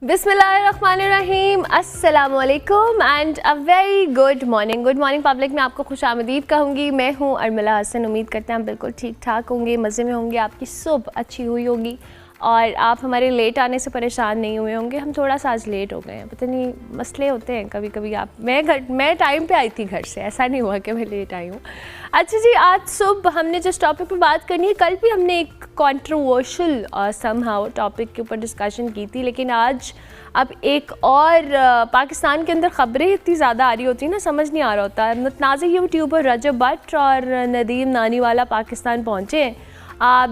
बिस्मिल्लाहिर्रहमानिर्रहीम, अस्सलामुअलैकुम and a very good morning public. मैं आपको खुश आमदीद कहूँगी। मैं हूँ अर्मिला हसन। उम्मीद करते हैं आप बिल्कुल ठीक ठाक होंगे, मज़े में होंगे, आपकी सुबह अच्छी हुई होगी और आप हमारे लेट आने से परेशान नहीं हुए होंगे। हम थोड़ा सा आज लेट हो गए हैं, पता नहीं मसले होते हैं कभी कभी। मैं टाइम पे आई थी घर से, ऐसा नहीं हुआ कि मैं लेट आई हूँ। अच्छा जी, आज सुबह हमने जिस टॉपिक पे बात करनी है, कल भी हमने एक कंट्रोवर्शियल समहाउ टॉपिक के ऊपर डिस्कशन की थी, लेकिन आज अब एक और पाकिस्तान के अंदर ख़बरें इतनी ज़्यादा आ रही होती हैं ना, समझ नहीं आ रहा होता। मुतनाज़ यूट्यूबर रजब भट्ट और नदीम नानीवाला पाकिस्तान पहुँचे हैं।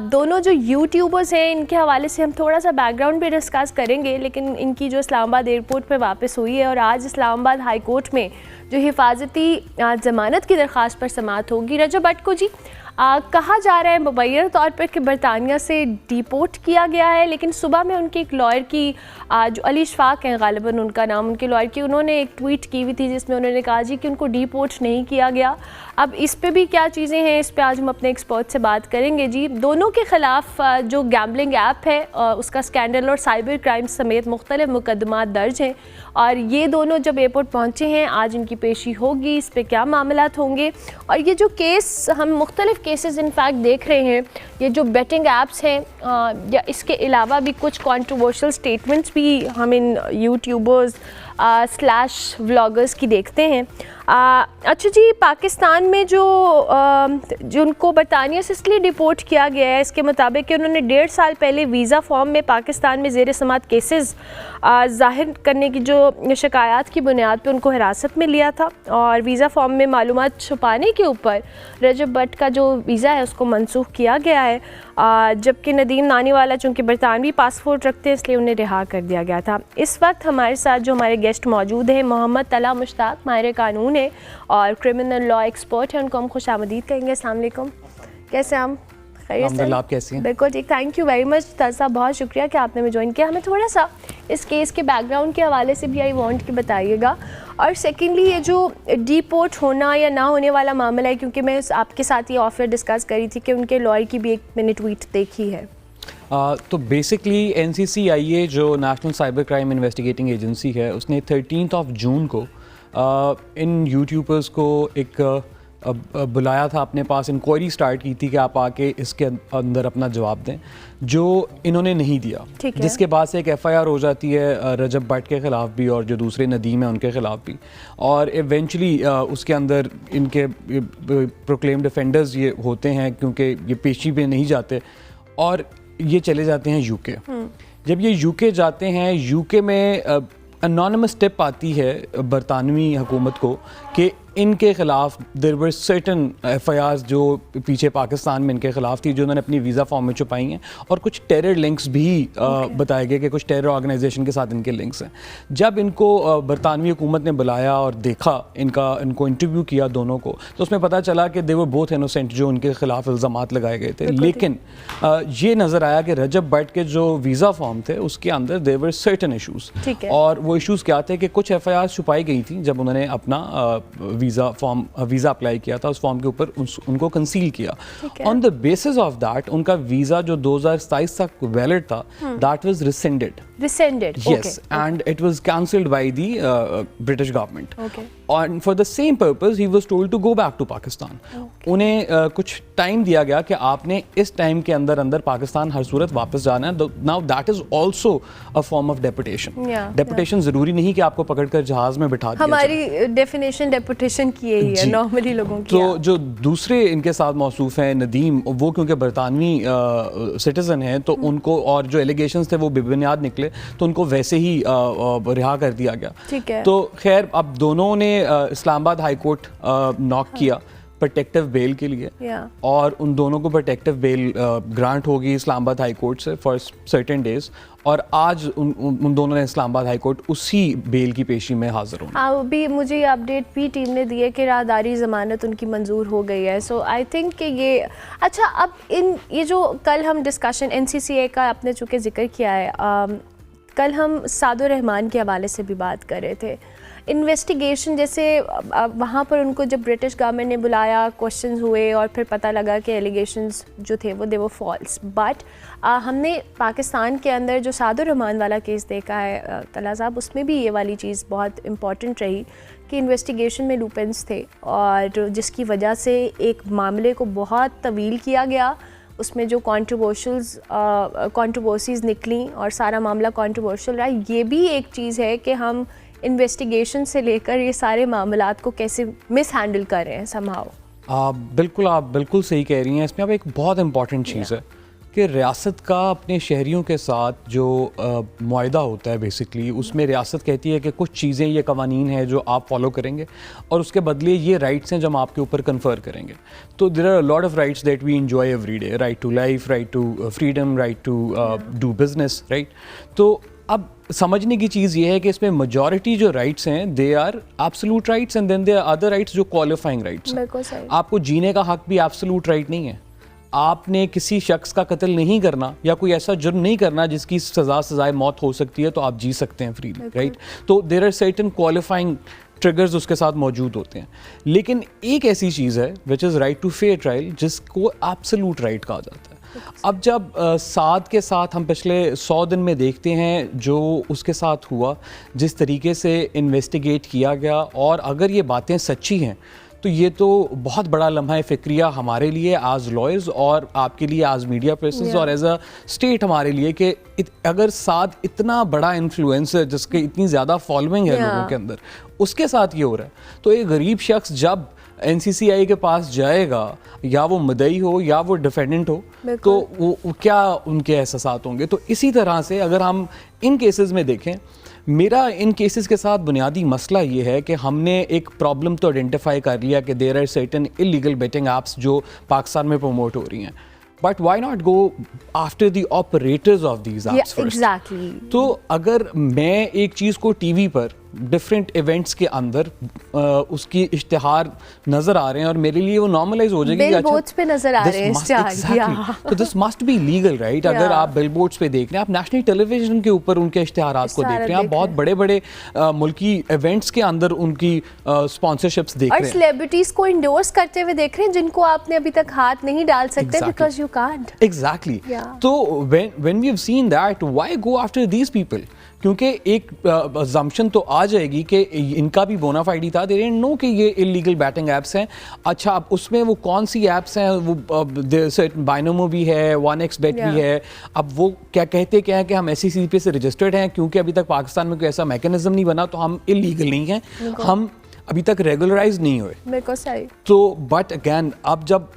दोनों जो यूट्यूबर्स हैं, इनके हवाले से हम थोड़ा सा बैकग्राउंड भी डिस्कस करेंगे, लेकिन इनकी जो इस्लामाबाद एयरपोर्ट पे वापस हुई है और आज इस्लामाबाद हाई कोर्ट में जो हिफाजती ज़मानत की दरख्वास्त पर समाअत होगी। रजब भट्ट को जी कहा जा रहा है मुबैना तौर पर कि बरतानिया से डिपोर्ट किया गया है, लेकिन सुबह में उनके एक लॉयर की जो अली इशफाक हैं गालिबन उनका नाम, उनके लॉयर की, उन्होंने एक ट्वीट की हुई थी जिसमें उन्होंने कहा जी कि उनको डिपोर्ट नहीं किया गया। अब इस पे भी क्या चीज़ें हैं, इस पे आज हम अपने एक्सपर्ट से बात करेंगे जी। दोनों के ख़िलाफ़ जो गैम्बलिंग ऐप है उसका स्कैंडल और साइबर क्राइम समेत मुख्तलिफ मुकदमात दर्ज हैं और ये दोनों जब एयरपोर्ट पहुँचे हैं, आज इनकी पेशी होगी, इस पर क्या मामलात होंगे। और ये जो केस हम मुख्तलिफ केसेस इनफैक्ट देख रहे हैं, ये जो बेटिंग ऐप्स हैं या इसके अलावा भी कुछ कंट्रोवर्शियल स्टेटमेंट्स भी हम इन यूट्यूबर्स स्लैश व्लॉगर्स की देखते हैं। अच्छा जी, पाकिस्तान में जो उनको बरतानिया से इसलिए डिपोर्ट किया गया है, इसके मुताबिक कि उन्होंने 1.5 साल पहले वीज़ा फॉर्म में पाकिस्तान में ज़ेर समात केसेस ज़ाहिर करने की जो शिकायत की बुनियाद पे उनको हिरासत में लिया था और वीज़ा फॉर्म में मालूमात छुपाने के ऊपर रजब भट्ट का जो वीज़ा है उसको मनसूख किया गया है, जबकि नदीम नानीवाला चूँकि बरतानवी पासपोर्ट रखते हैं इसलिए उन्हें रिहा कर दिया गया था। इस वक्त हमारे साथ जो हमारे गेस्ट मौजूद हैं, मोहम्मद तला मुश्ताक, माहिर कानून है और क्रिमिनल लॉ एक्सपर्ट है, उनको हम खुश आमदीद कहेंगे। अस्सलाम वालेकुम, कैसे हम? अल्हम्दुलिल्लाह, आप कैसी हैं? बिल्कुल ठीक, थैंक यू वेरी मच तला साहब, बहुत शुक्रिया कि आपने हमें ज्वाइन किया। हमें थोड़ा सा इस केस के बैकग्राउंड के हवाले से भी आई वांट कि बताइएगा, और सेकेंडली ये जो डिपोर्ट होना या ना होने वाला मामला है, क्योंकि मैं आपके साथ ये ऑफर डिस्कस करी थी कि उनके लॉयर की भी एक मैंने ट्वीट देखी है। तो बेसिकली NCCIA जो national cyber crime investigating agency है, उसने 13 जून को इन यूट्यूबर्स को एक बुलाया था अपने पास, इंक्वायरी स्टार्ट की थी कि आप आके इसके अंदर अपना जवाब दें, जो इन्होंने नहीं दिया, जिसके बाद से एक FIR हो जाती है रजब भट्ट के ख़िलाफ़ भी और जो दूसरे नदीम हैं उनके ख़िलाफ़ भी, और इवेंचुअली उसके अंदर इनके प्रोक्लेम्ड ऑफेंडर्स ये होते हैं क्योंकि ये पेशी पे नहीं जाते और ये चले जाते हैं UK। जब ये UK जाते हैं, UK में अनोनिमस टिप आती है बरतानवी हुकूमत को कि इनके ख़िलाफ़ देयर वर सर्टन FIRs जो पीछे पाकिस्तान में इनके ख़िलाफ़ थी, जो उन्होंने अपनी वीज़ा फॉर्म में छुपाई हैं, और कुछ टेरर लिंक्स भी बताए गए कि कुछ टेरर ऑर्गेनाइजेशन के साथ इनके लिंक्स हैं। जब इनको बरतानवी हुकूमत ने बुलाया और देखा, इनको इंटरव्यू किया दोनों को, तो उसमें पता चला कि दे वर बोथ इनोसेंट जो उनके ख़िलाफ़ इल्ज़ामात लगाए गए थे। लेकिन ये नज़र आया कि रजब भट्ट के जो वीज़ा फॉर्म थे उसके अंदर देयर वर सर्टन इशूज़, और वो इशूज़ क्या थे कि कुछ FIRs छुपाई गई थी जब उन्होंने अपना वीज़ा अप्लाई किया था, उस फॉर्म के ऊपर उनको कंसील किया। On the basis of that उनका वीज़ा जो 2027 तक वैलिड था, that was rescinded, yes, and it was cancelled by the British government. And for the same purpose he was told to go back to Pakistan. उन्हें कुछ time दिया गया कि आपने इस टाइम के अंदर पाकिस्तान हर सूरत वापस जाना है। Now that is also a form of deputation. Deputation ज़रूरी नहीं कि आपको पकड़कर जहाज़ में बिठा दिया जाए। हमारी डेफिनेशन डेपुटेशन की यही है नॉर्मली लोगों की। तो जो दूसरे इनके साथ मौसूफ हैं नदीम, वो क्योंकि बरतानवी सिटीज़न हैं तो उनको, और जो एलिगेशंस थे वो बेबुनियाद निकले, तो उनको वैसे ही रिहा कर दिया गया। ठीक है। तो खैर अब दोनों ने इस्लामाबाद हाई कोर्ट नॉक किया प्रोटेक्टिव बेल के लिए, और उन दोनों को प्रोटेक्टिव बेल ग्रांट होगी इस्लामाबाद हाई कोर्ट से फॉर सर्टेन डेज, और आज उन दोनों ने इस्लामाबाद हाई कोर्ट उसी बेल की पेशी में हाजिर होंगे। अभी मुझे ये अपडेट भी टीम ने दी है कि राहदारी ज़मानत उनकी मंजूर हो गई है। सो आई थिंक कि ये अच्छा, अब ये जो कल हम डिस्कशन NCCA का आपने चूँकि जिक्र किया है, कल हम सादुर रहमान के हवाले से भी बात कर रहे थे। इन्वेस्टिगेशन जैसे वहाँ पर उनको जब ब्रिटिश गवर्नमेंट ने बुलाया, क्वेश्चंस हुए और फिर पता लगा कि एलिगेशंस जो थे वो दे वो फॉल्स। बट हमने पाकिस्तान के अंदर जो सादुर रहमान वाला केस देखा है तला साहब, उसमें भी ये वाली चीज़ बहुत इम्पॉर्टेंट रही कि इन्वेस्टिगेशन में लूपेंस थे और जिसकी वजह से एक मामले को बहुत तवील किया गया, उसमें जो कंट्रोवर्सीज़ निकली और सारा मामला कंट्रोवर्शियल रहा। ये भी एक चीज़ है कि हम इन्वेस्टिगेशन से लेकर ये सारे मामलात को कैसे मिस हैंडल कर रहे हैं समहाउ। आप बिल्कुल सही कह रही हैं। इसमें अब एक बहुत इंपॉर्टेंट चीज़ है कि रियासत का अपने शहरियों के साथ जो मुआहदा होता है बेसिकली, उसमें रियासत कहती है कि कुछ चीज़ें, ये कवानीन हैं जो आप फॉलो करेंगे और उसके बदले ये राइट्स हैं जो हम आपके ऊपर कन्फर करेंगे। तो there are lot of rights that we enjoy every day, right to life, right to freedom, right to do business, right. तो अब समझने की चीज़ ये है कि इसमें मेजॉरिटी जो राइट्स हैं they are absolute rights and then there are other rights जो क्वालिफाइंग राइट्स हैं। आपको जीने का हक भी एब्सोल्यूट राइट नहीं है। आपने किसी शख्स का कत्ल नहीं करना या कोई ऐसा जुर्म नहीं करना जिसकी सजाए मौत हो सकती है, तो आप जी सकते हैं फ्रीली, राइट। तो there are certain qualifying triggers उसके साथ मौजूद होते हैं। लेकिन एक ऐसी चीज़ है which is right to fair trial, जिसको एब्सोल्यूट राइट कहा जाता है। अब जब साद के साथ हम पिछले 100 दिन में देखते हैं जो उसके साथ हुआ, जिस तरीके से इन्वेस्टिगेट किया गया, और अगर ये बातें सच्ची हैं तो ये तो बहुत बड़ा लम्हा फ़िक्रिया हमारे लिए एज लॉयर्स और आपके लिए एज मीडिया पर्सन्स और एज अ स्टेट हमारे लिए कि अगर साथ इतना बड़ा इन्फ्लुएंसर जिसके इतनी ज़्यादा फॉलोइंग है लोगों के अंदर, उसके साथ ये हो रहा है, तो एक गरीब शख्स जब NCCI के पास जाएगा, या वो मुद्दई हो या वो डिफेंडेंट हो, तो वो क्या उनके एहसास होंगे। तो इसी तरह से अगर हम इन केसेस में देखें, मेरा इन केसेस के साथ बुनियादी मसला ये है कि हमने एक प्रॉब्लम तो आइडेंटिफाई कर लिया कि there are certain illegal betting apps जो पाकिस्तान में प्रमोट हो रही हैं, but why not go after the operators of these apps first. Exactly. तो अगर मैं एक चीज़ को टीवी पर डिफरेंट इवेंट्स के अंदर उसकी इश्तिहार नजर आ रहे हैं और मेरे लिए वो नॉर्मलाइज हो जाएगी, बिलबोर्ड्स पे नजर आ रहे हैं इश्तिहार, तो this must be legal, right. अगर आप बिलबोर्ड्स पे देख रहे हैं, आप नेशनल टेलीविजन के ऊपर उनके इश्तिहारात को देख रहे हैं, आप बहुत बड़े बड़े मुल्की इवेंट्स के अंदर उनकी स्पॉन्सरशिप्स देख रहे हैं, और सेलिब्रिटीज को इंडोर्स करते हुए देख रहे हैं जिनको आपने अभी तक हाथ नहीं डाल सकते बिकॉज यू कांट। एग्जैक्टली। तो when we have seen that, why go after these people? क्योंकि एक अजम्पशन तो आ जाएगी कि इनका भी बोनाफाइड था, दे डिडंट नो कि ये इलीगल बैटिंग ऐप्स हैं। अच्छा, अब उसमें वो कौन सी ऐप्स हैं, वो बाइनोमो भी है, 1xBet भी है। अब वो क्या कहते क्या है कि हम SEC से रजिस्टर्ड हैं, क्योंकि अभी तक पाकिस्तान में कोई ऐसा मैकेनिज्म नहीं बना, तो हम इलीगल नहीं हैं, हम अभी तक रेगुलराइज नहीं हुए। बिल्कुल सही। तो बट अगैन, अब जब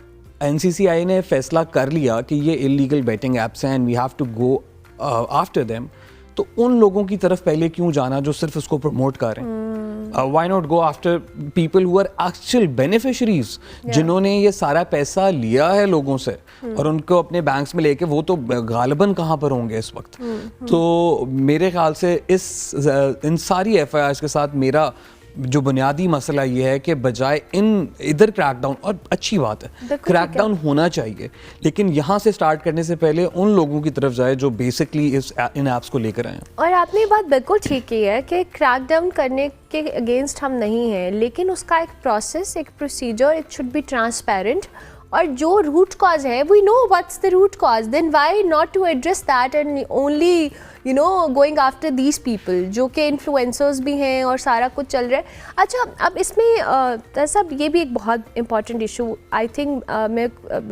NCCI ने फैसला कर लिया कि ये इलीगल बैटिंग ऐप्स हैं and we have to go after them, तो उन लोगों की तरफ पहले क्यों जाना जो सिर्फ उसको प्रमोट कर रहे हैं? Why not go after people who are actual beneficiaries, जिन्होंने ये सारा पैसा लिया है लोगों से और उनको अपने बैंक्स में लेके, वो तो गालिबन कहाँ पर होंगे इस वक्त। तो मेरे ख्याल से इन सारी FIRs के साथ मेरा जो बुनियादी मसला ये है कि बजाय इधर क्रैकडाउन, और अच्छी बात है क्रैकडाउन होना चाहिए, लेकिन यहाँ से स्टार्ट करने से पहले उन लोगों की तरफ जाए जो बेसिकली इन ऐप्स को लेकर आए हैं। और आपने ये बात बिल्कुल ठीक की है कि क्रैकडाउन करने के अगेंस्ट हम नहीं हैं, लेकिन उसका एक प्रोसेस, एक procedure, it should be transparent, और जो रूट कॉज है, we know what's the root cause, then why not to address that and only going after these people जो कि इन्फ्लुएंसर्स भी हैं और सारा कुछ चल रहा है। अच्छा, अब इसमें सब ये भी एक बहुत इंपॉर्टेंट इशू आई थिंक मैं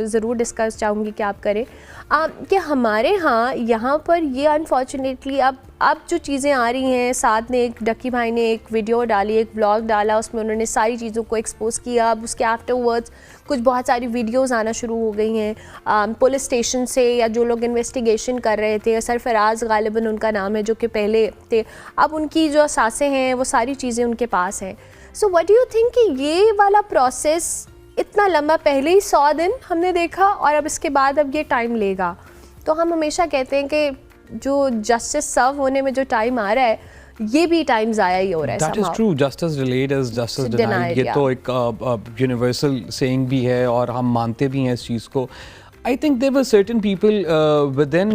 ज़रूर डिस्कस चाहूँगी कि आप करें कि हमारे यहाँ पर ये अनफॉर्चुनेटली अब जो चीज़ें आ रही हैं, साथ ने एक डक्की भाई ने एक वीडियो डाली, एक ब्लॉग डाला, उसमें उन्होंने सारी चीज़ों को एक्सपोज किया। अब उसके आफ्टरवर्ड्स कुछ बहुत सारी वीडियोस आना शुरू हो गई हैं पुलिस स्टेशन से, या जो लोग इन्वेस्टिगेशन कर रहे थे, सरफराज गालिबन उनका नाम है जो कि पहले थे, अब उनकी जो सासें हैं वो सारी चीज़ें उनके पास हैं। So what do you think कि ये वाला प्रोसेस इतना लंबा, पहले ही 100 दिन हमने देखा और अब इसके बाद अब ये टाइम लेगा, तो हम हमेशा कहते हैं कि जो जस्टिस सर्व होने में जो टाइम आ रहा है, ये भी टाइम ज़ाया ही हो रहा है। That is true, justice delayed is justice denied, ये तो एक यूनिवर्सल सेइंग भी है और हम मानते भी हैं इस चीज़ को। I think there were certain people within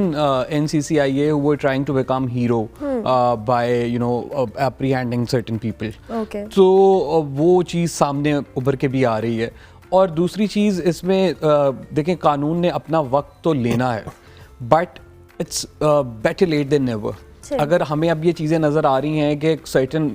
NCCIA who were trying to become hero by you know apprehending certain people. Okay, तो वो चीज़ सामने उभर के भी आ रही है। और दूसरी चीज़ इसमें देखें, कानून ने अपना वक्त तो लेना है, but it's better late than never. अगर हमें अब ये चीज़ें नज़र आ रही हैं कि सर्टेन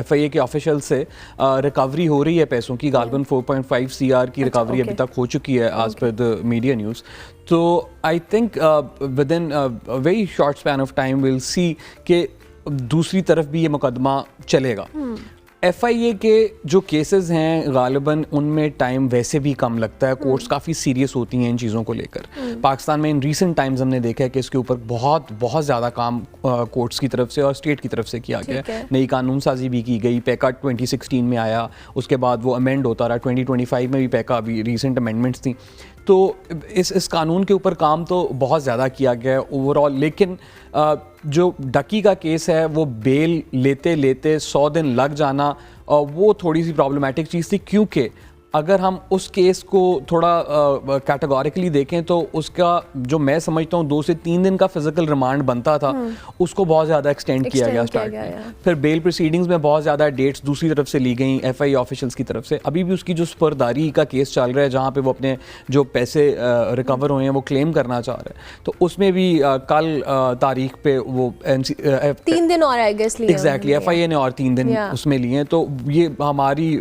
FIA के ऑफिशियल से रिकवरी हो रही है पैसों की, गालबन 4.5 CR की रिकवरी अभी तक हो चुकी है as per the media news. तो I think within very short span of time will see कि दूसरी तरफ भी ये मुकदमा चलेगा। FIA के जो केसेस हैं गालिबन उनमें टाइम वैसे भी कम लगता है, कोर्ट्स काफ़ी सीरियस होती हैं इन चीज़ों को लेकर। पाकिस्तान में इन रीसेंट टाइम्स हमने देखा है कि इसके ऊपर बहुत ज़्यादा काम कोर्ट्स की तरफ से और स्टेट की तरफ से किया गया है। नई कानून साजी भी की गई, पैका 2016 में आया, उसके बाद वो अमेंड होता रहा, 2025 में भी पैका अभी रीसेंट अमेंडमेंट्स थी। तो इस कानून के ऊपर काम तो बहुत ज़्यादा किया गया है ओवरऑल। लेकिन जो डकी का केस है वो बेल लेते लेते 100 दिन लग जाना, वो थोड़ी सी प्रॉब्लमेटिक चीज़ थी, क्योंकि अगर हम उस केस को थोड़ा कैटेगोरिकली देखें तो उसका जो मैं समझता हूँ 2 से 3 दिन का फिजिकल रिमांड बनता था, उसको बहुत ज़्यादा एक्सटेंड किया गया स्टार्ट में। फिर बेल प्रोसीडिंग्स में बहुत ज़्यादा डेट्स दूसरी तरफ से ली गई FIA ऑफिशियल्स की तरफ से। अभी भी उसकी जो स्पर्दारी का केस चल रहा है जहाँ पे वो अपने जो पैसे रिकवर हुए हैं वो क्लेम करना चाह रहे हैं, तो उसमें भी कल तारीख पे वो 3 दिन और आई गेस लिए एग्जैक्टली FIA ने और 3 दिन उसमें लिए हैं। तो ये हमारी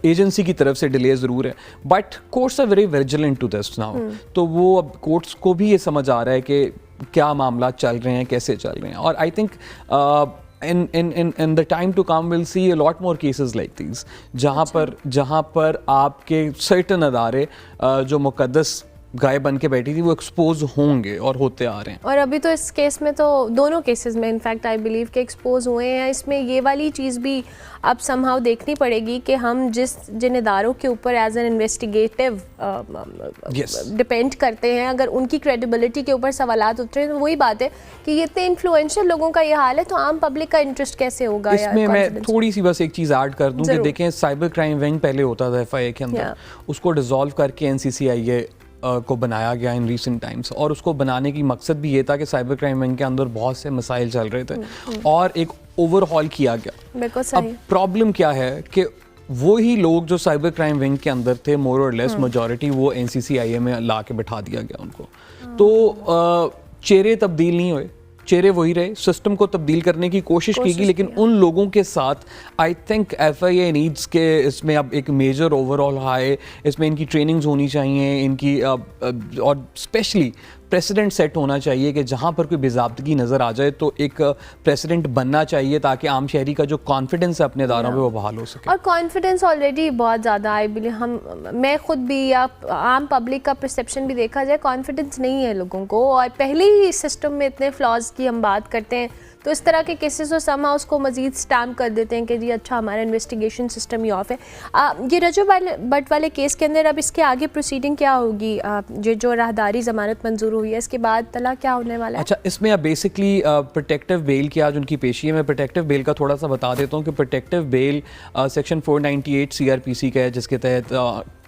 एजेंसी की तरफ से डिले ज़रूर है, but courts are very vigilant to this now. तो वो अब कोर्ट्स को भी ये समझ आ रहा है कि क्या मामला चल रहे हैं, कैसे चल रहे हैं। और I think in the time to come we'll see a lot more cases like these, जहाँ पर आपके सर्टेन अदारे जो मुकद्दस गाय बन के बैठी थी वो एक्सपोज होंगे और होते आ रहे हैं। और अभी तो इस केस में तो दोनों केसेस में इनफैक्ट आई बिलीव के एक्सपोज हुए हैं। इसमें ये वाली चीज़ भी अब समहाउ देखनी पड़ेगी कि हम जिन इदारों के ऊपर एज एन इन्वेस्टिगेटिव डिपेंड करते हैं, अगर उनकी क्रेडिबिलिटी के ऊपर सवालात उठ रहे हैं, तो वही बात है कि ये इतने इन्फ्लुएंशियल लोगों का ये हाल है, तो आम पब्लिक का इंटरेस्ट कैसे होगा? इसमें मैं थोड़ी सी बस एक चीज़ ऐड कर दूं कि देखें, साइबर क्राइम विंग पहले होता था FIA के अंदर, उसको डिसॉल्व करके NCCIA को बनाया गया इन रीसेंट टाइम्स। और उसको बनाने की मकसद भी ये था कि साइबर क्राइम विंग के अंदर बहुत से मसाइल चल रहे थे और एक ओवरहॉल किया गया। अब प्रॉब्लम क्या है कि वही लोग जो साइबर क्राइम विंग के अंदर थे, मोर और लेस मेजॉरिटी, वो NCCIA में ला के बैठा दिया गया उनको। तो चेहरे तब्दील नहीं हुए, चेहरे वही रहे, सिस्टम को तब्दील करने की कोशिश की गई, लेकिन उन लोगों के साथ आई थिंक FIA नीड्स के इसमें अब एक मेजर ओवरऑल हाई, इसमें इनकी ट्रेनिंग्स होनी चाहिए, इनकी और स्पेशली प्रेसिडेंट सेट होना चाहिए कि जहाँ पर कोई बेज़ाब्तगी नज़र आ जाए तो एक प्रेसिडेंट बनना चाहिए ताकि आम शहरी का जो कॉन्फिडेंस है अपने इदारों पे वो बहाल हो सके। और कॉन्फिडेंस ऑलरेडी बहुत ज़्यादा आई बिलीव मैं खुद भी या आम पब्लिक का परसेप्शन भी देखा जाए, कॉन्फिडेंस नहीं है लोगों को, और पहले ही सिस्टम में इतने फ्लॉज की हम बात करते हैं, तो इस तरह के केसेस और समा उसको मज़ीद स्टैम्प कर देते हैं कि जी अच्छा हमारा इन्वेस्टिगेशन सिस्टम ही ऑफ है। ये रजब भट्ट वाले केस के अंदर अब इसके आगे प्रोसीडिंग क्या होगी? ये जो राहदारी ज़मानत मंजूर हुई है, इसके बाद तला क्या होने वाला है? अच्छा, इसमें अब बेसिकली प्रोटेक्टिव बेल की आज उनकी पेशी है। मैं प्रोटेक्टिव बेल का थोड़ा सा बता देता हूँ कि प्रोटेक्टिव बेल सेक्शन 498 CRPC का है, जिसके तहत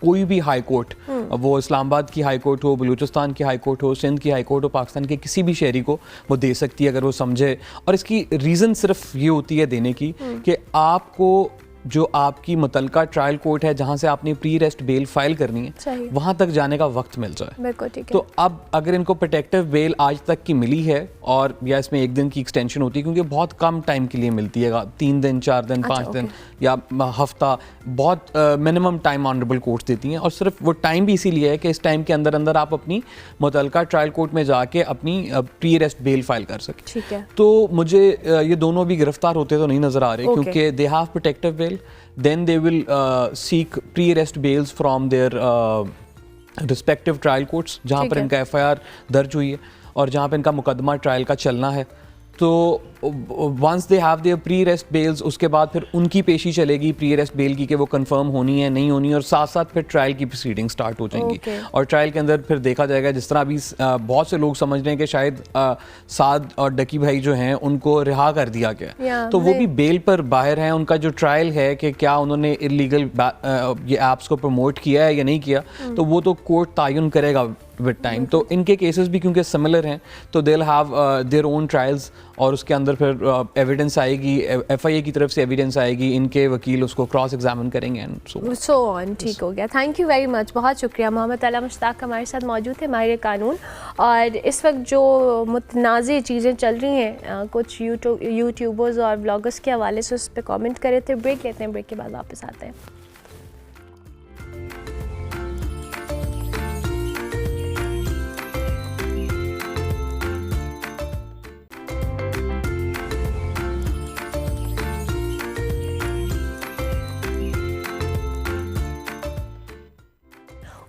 कोई भी हाई कोर्ट, वो इस्लामाबाद की हाई कोर्ट हो, बलूचिस्तान की हाई कोर्ट हो, सिंध की हाई कोर्ट हो, पाकिस्तान के किसी भी शहरी को वो दे सकती है अगर वो समझे। और इसकी रीज़न सिर्फ ये होती है देने की कि आपको जो आपकी मुतलका ट्रायल कोर्ट है जहाँ से आपने प्री अरेस्ट बेल फाइल करनी है, वहाँ तक जाने का वक्त मिल जाए। बिल्कुल ठीक है। तो अब अगर इनको प्रोटेक्टिव बेल आज तक की मिली है, और या इसमें 1 दिन की एक्सटेंशन होती है क्योंकि बहुत कम टाइम के लिए मिलती है, 3 दिन 4 दिन 5 दिन या हफ्ता, बहुत मिनिमम टाइम ऑनरेबल कोर्ट्स देती हैं। और सिर्फ वो टाइम भी इसीलिए है कि इस टाइम के अंदर अंदर आप अपनी मुतलका ट्रायल कोर्ट में जाके अपनी प्री अरेस्ट बेल फाइल कर सकें। ठीक है। तो मुझे ये दोनों भी गिरफ्तार होते तो नहीं नजर आ रहे, क्योंकि they have protective bail, then they will seek pre-arrest bails from their respective trial courts जहाँ पर इनका FIR दर्ज हुई है और जहाँ पर इनका मुकदमा ट्रायल का चलना है। तो once they have their pre arrest bails, उसके बाद फिर उनकी पेशी चलेगी प्री अरेस्ट बेल की कि वो कंफर्म होनी है नहीं होनी, और साथ साथ फिर ट्रायल की प्रोसीडिंग स्टार्ट हो जाएंगी। और ट्रायल के अंदर फिर देखा जाएगा, जिस तरह अभी बहुत से लोग समझ रहे हैं कि शायद साद और डकी भाई जो हैं उनको रिहा कर दिया गया, तो वो भी बेल पर बाहर हैं। उनका जो ट्रायल है कि क्या उन्होंने इलीगल ये ऐप्स को प्रमोट किया है या नहीं किया, तो वो तो कोर्ट तायुन करेगा विद टाइम। तो इनके केसेस भी क्योंकि सिमिलर हैं, तो they will have their own trials और उसके अंदर फिर एविडेंस आएगी, FIA की तरफ से एविडेंस आएगी, इनके वकील उसको क्रॉस एग्जामिन करेंगे एंड सो ऑन। ठीक हो गया, थैंक यू वेरी मच, बहुत शुक्रिया। मोहम्मद अला मुश्ताक हमारे साथ मौजूद थे, माहिर कानून। और इस वक्त जो मुतनाज़ चीज़ें चल रही हैं कुछ यूट्यूबर्स और ब्लॉगर्स के हवाले से, उस पर कॉमेंट करे थे। ब्रेक लेते हैं, ब्रेक के बाद वापस आते हैं।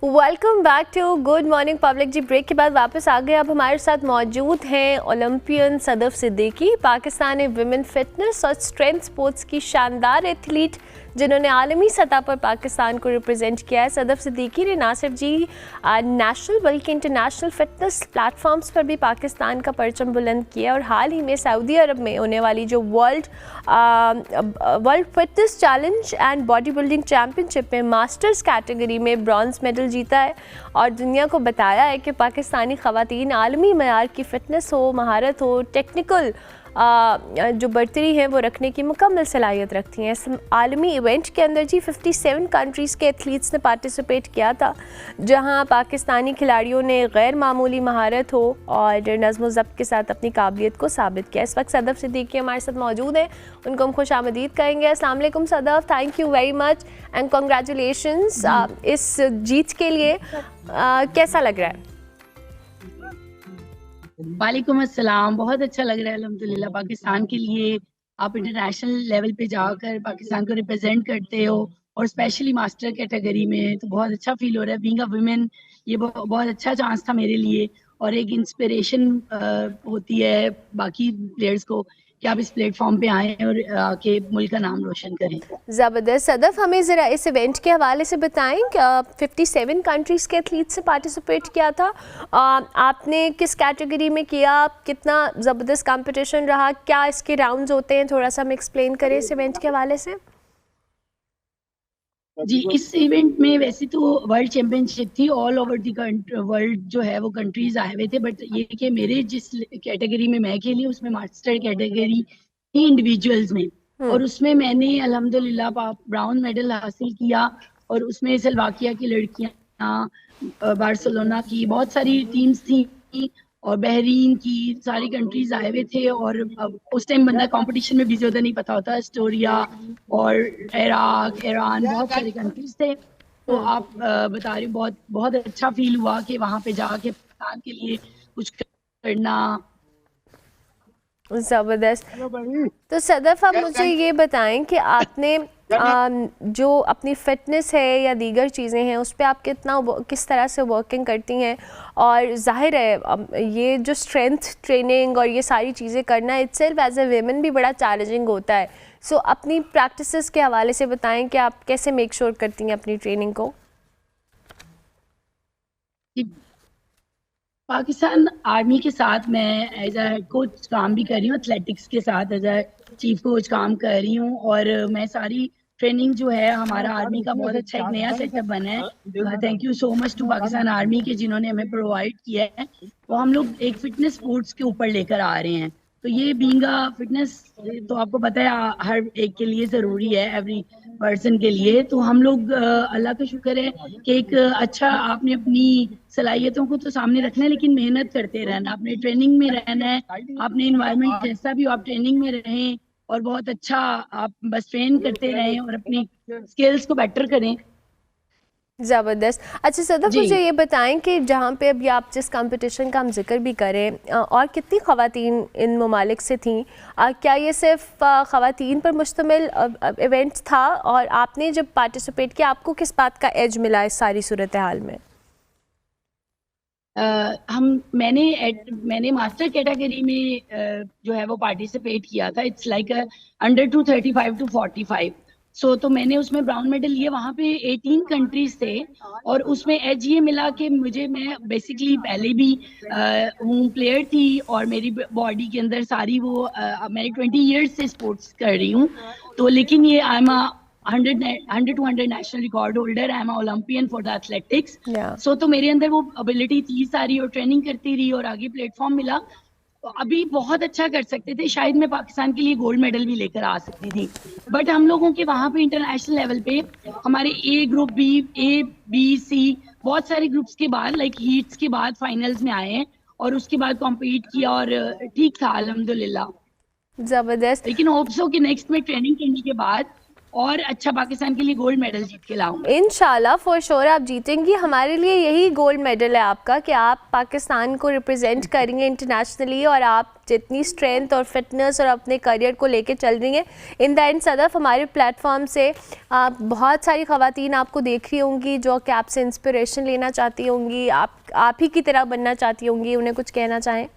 Welcome back to good morning public. जी ब्रेक के बाद वापस आ गए। अब हमारे साथ मौजूद हैं Olympian Sadaf Siddiqui, Pakistani women fitness और स्ट्रेंथ स्पोर्ट्स की शानदार एथलीट जिन्होंने आलमी सतह पर पाकिस्तान को रिप्रेजेंट किया है। सदफ सिद्दीकी ने ना सिर्फ जी नेशनल बल्कि इंटरनेशनल फिटनेस प्लेटफॉर्म्स पर भी पाकिस्तान का परचम बुलंद किया और हाल ही में सऊदी अरब में होने वाली जो world fitness challenge and body building championship में मास्टर्स कैटेगरी में ब्रॉन्ज मेडल जीता है और दुनिया को बताया है कि पाकिस्तानी ख़वातीन आलमी मयार की फ़िटनेस हो, महारत हो, टेक्निकल जो बर्तरी है वो रखने की मुकम्मल सलाहियत रखती हैं। इस आलमी इवेंट के अंदर जी 57 कंट्रीज़ के एथलीट्स ने पार्टिसिपेट किया था, जहां पाकिस्तानी खिलाड़ियों ने गैर मामूली महारत हो और नज़्म ज़ब्त के साथ अपनी काबिलियत को साबित किया। इस वक्त सदफ सिद्दीकी हमारे साथ मौजूद हैं, उनको हम खुश आमदीद कहेंगे। अस्सलाम वालेकुम Sadaf, thank you very much and congratulations इस जीत के लिए। कैसा लग रहा है? वालेकुम अस्सलाम, बहुत अच्छा लग रहा है अल्हम्दुलिल्लाह। पाकिस्तान के लिए आप इंटरनेशनल लेवल पे जाकर पाकिस्तान को रिप्रेजेंट करते हो और स्पेशली मास्टर कैटेगरी में, तो बहुत अच्छा फील हो रहा है। बीइंग अ वुमेन ये बहुत अच्छा चांस था मेरे लिए और एक इंस्पिरेशन होती है बाकी प्लेयर्स को कि आप इस प्लेटफॉर्म पे आए और आके मुल्क का नाम रोशन करें। ज़बरदस्त। सदफ, हमें ज़रा इस इवेंट के हवाले से बताएं कि 57 कंट्रीज़ के एथलीट से पार्टिसिपेट किया था, आपने किस कैटेगरी में किया, कितना ज़बरदस्त कंपटीशन रहा, क्या इसके राउंड्स होते हैं, थोड़ा सा हमें एक्सप्लेन करें इस इवेंट के हवाले से। जी, इस इवेंट में वैसे तो वर्ल्ड चैंपियनशिप थी, ऑल ओवर दी वर्ल्ड जो है वो कंट्रीज आए हुए थे, बट ये कि मेरे जिस कैटेगरी में मैं खेली उसमें मास्टर कैटेगरी थी इंडिविजुअल्स में, और उसमें मैंने अल्हम्दुलिल्लाह ब्राउन मेडल हासिल किया। और उसमें स्लोवाकिया की लड़कियां, बार्सिलोना की बहुत सारी टीम्स थी और बहरीन की सारी कंट्रीज आए हुए थे। और उस टाइम बंदा कंपटीशन में बिजी होता नहीं पता होता, एस्टोरिया और इराक, ईरान, बहुत सारी कंट्रीज थे। तो आप बता रही बहुत बहुत अच्छा फील हुआ कि वहाँ पे जाके पाकिस्तान के लिए कुछ करना। ज़बरदस्त। तो सदफ, आप मुझे ये बताएं कि आपने जो अपनी फ़िटनेस है या दीगर चीज़ें हैं उस पर आप किस तरह से वर्किंग करती हैं, और ज़ाहिर है ये जो स्ट्रेंथ ट्रेनिंग और ये सारी चीज़ें करना इटसेल्फ एज ए वेमेन भी बड़ा चैलेंजिंग होता है। सो अपनी प्रैक्टिसेस के हवाले से बताएं कि आप कैसे मेक श्योर करती हैं अपनी ट्रेनिंग को। पाकिस्तान आर्मी के साथ मैं एज अ हेड कोच काम भी कर रही हूँ, एथलेटिक्स के साथ एज अ चीफ कोच काम कर रही हूँ। और मैं सारी ट्रेनिंग जो है, हमारा आर्मी का बहुत अच्छा एक नया सेटअप बना है, thank you so much to Pakistan army के जिन्होंने हमें प्रोवाइड किया है। तो हम लोग एक फिटनेस स्पोर्ट्स के ऊपर लेकर आ रहे हैं। तो ये बीइंग अ फिटनेस तो आपको पता है हर एक के लिए ज़रूरी है, एवरी पर्सन के लिए। तो हम लोग अल्लाह का शुक्र है कि एक अच्छा आपने अपनी सलाहियतों को तो सामने रखना है, लेकिन मेहनत करते रहना, आपने ट्रेनिंग में रहना है, आपने इन्वायरमेंट जैसा भी हो आप ट्रेनिंग में रहें और बहुत अच्छा आप बस ट्रेन करते रहें और अपनी स्किल्स को बेटर करें। ज़बरदस्त। अच्छा सदफ, मुझे ये बताएं कि जहाँ पे अभी आप जिस कंपटीशन का हम जिक्र भी करें, और कितनी ख़वातीन इन ममालिक से थीं, क्या ये सिर्फ ख़वातीन पर मुश्तमिल इवेंट था, और आपने जब पार्टिसिपेट किया आपको किस बात का एज मिला इस सारी सूरत हाल में? मैंने मास्टर कैटेगरी में जो है वो पार्टिसिपेट किया था। It's like under 235 to 45। तो मैंने उसमें ब्राउन मेडल लिए। वहाँ पे 18 कंट्रीज थे और उसमें एज ये मिला कि मैं बेसिकली पहले भी प्लेयर थी और मेरी बॉडी के अंदर सारी वो मैंने 20 ईयर्स से स्पोर्ट्स कर रही हूँ। तो लेकिन ये I am 100 to 100 national record holder, I am Olympian for the athletics. तो मेरे अंदर वो एबिलिटी थी सारी और ट्रेनिंग करती रही और आगे प्लेटफॉर्म मिला। अभी बहुत अच्छा कर सकते थे, शायद मैं पाकिस्तान के लिए गोल्ड मेडल भी लेकर आ सकती थी। बट हम लोगों के वहां पे इंटरनेशनल लेवल पे हमारे ए ग्रुप, बी सी, बहुत सारे ग्रुप्स के बाद, लाइक हीट्स के बाद फाइनल्स में आए हैं और उसके बाद कॉम्पीट किया और ठीक था अल्हम्दुलिल्लाह। ज़बरदस्त। लेकिन होप्स हो कि नेक्स्ट में ट्रेनिंग करने के बाद और अच्छा पाकिस्तान के लिए गोल्ड मेडल जीत के लाऊं। इंशाल्लाह फॉर श्योर आप जीतेंगी। हमारे लिए यही गोल्ड मेडल है आपका कि आप पाकिस्तान को रिप्रेजेंट करेंगे इंटरनेशनली, और आप जितनी स्ट्रेंथ और फिटनेस और अपने करियर को लेके चल रही हैं। इन द एंड सदफ, हमारे प्लेटफॉर्म से बहुत सारी ख़वातीन आपको देख रही होंगी जो कि आपसे इंस्पिरेशन लेना चाहती होंगी, आप ही की तरह बनना चाहती होंगी। उन्हें कुछ कहना चाहें?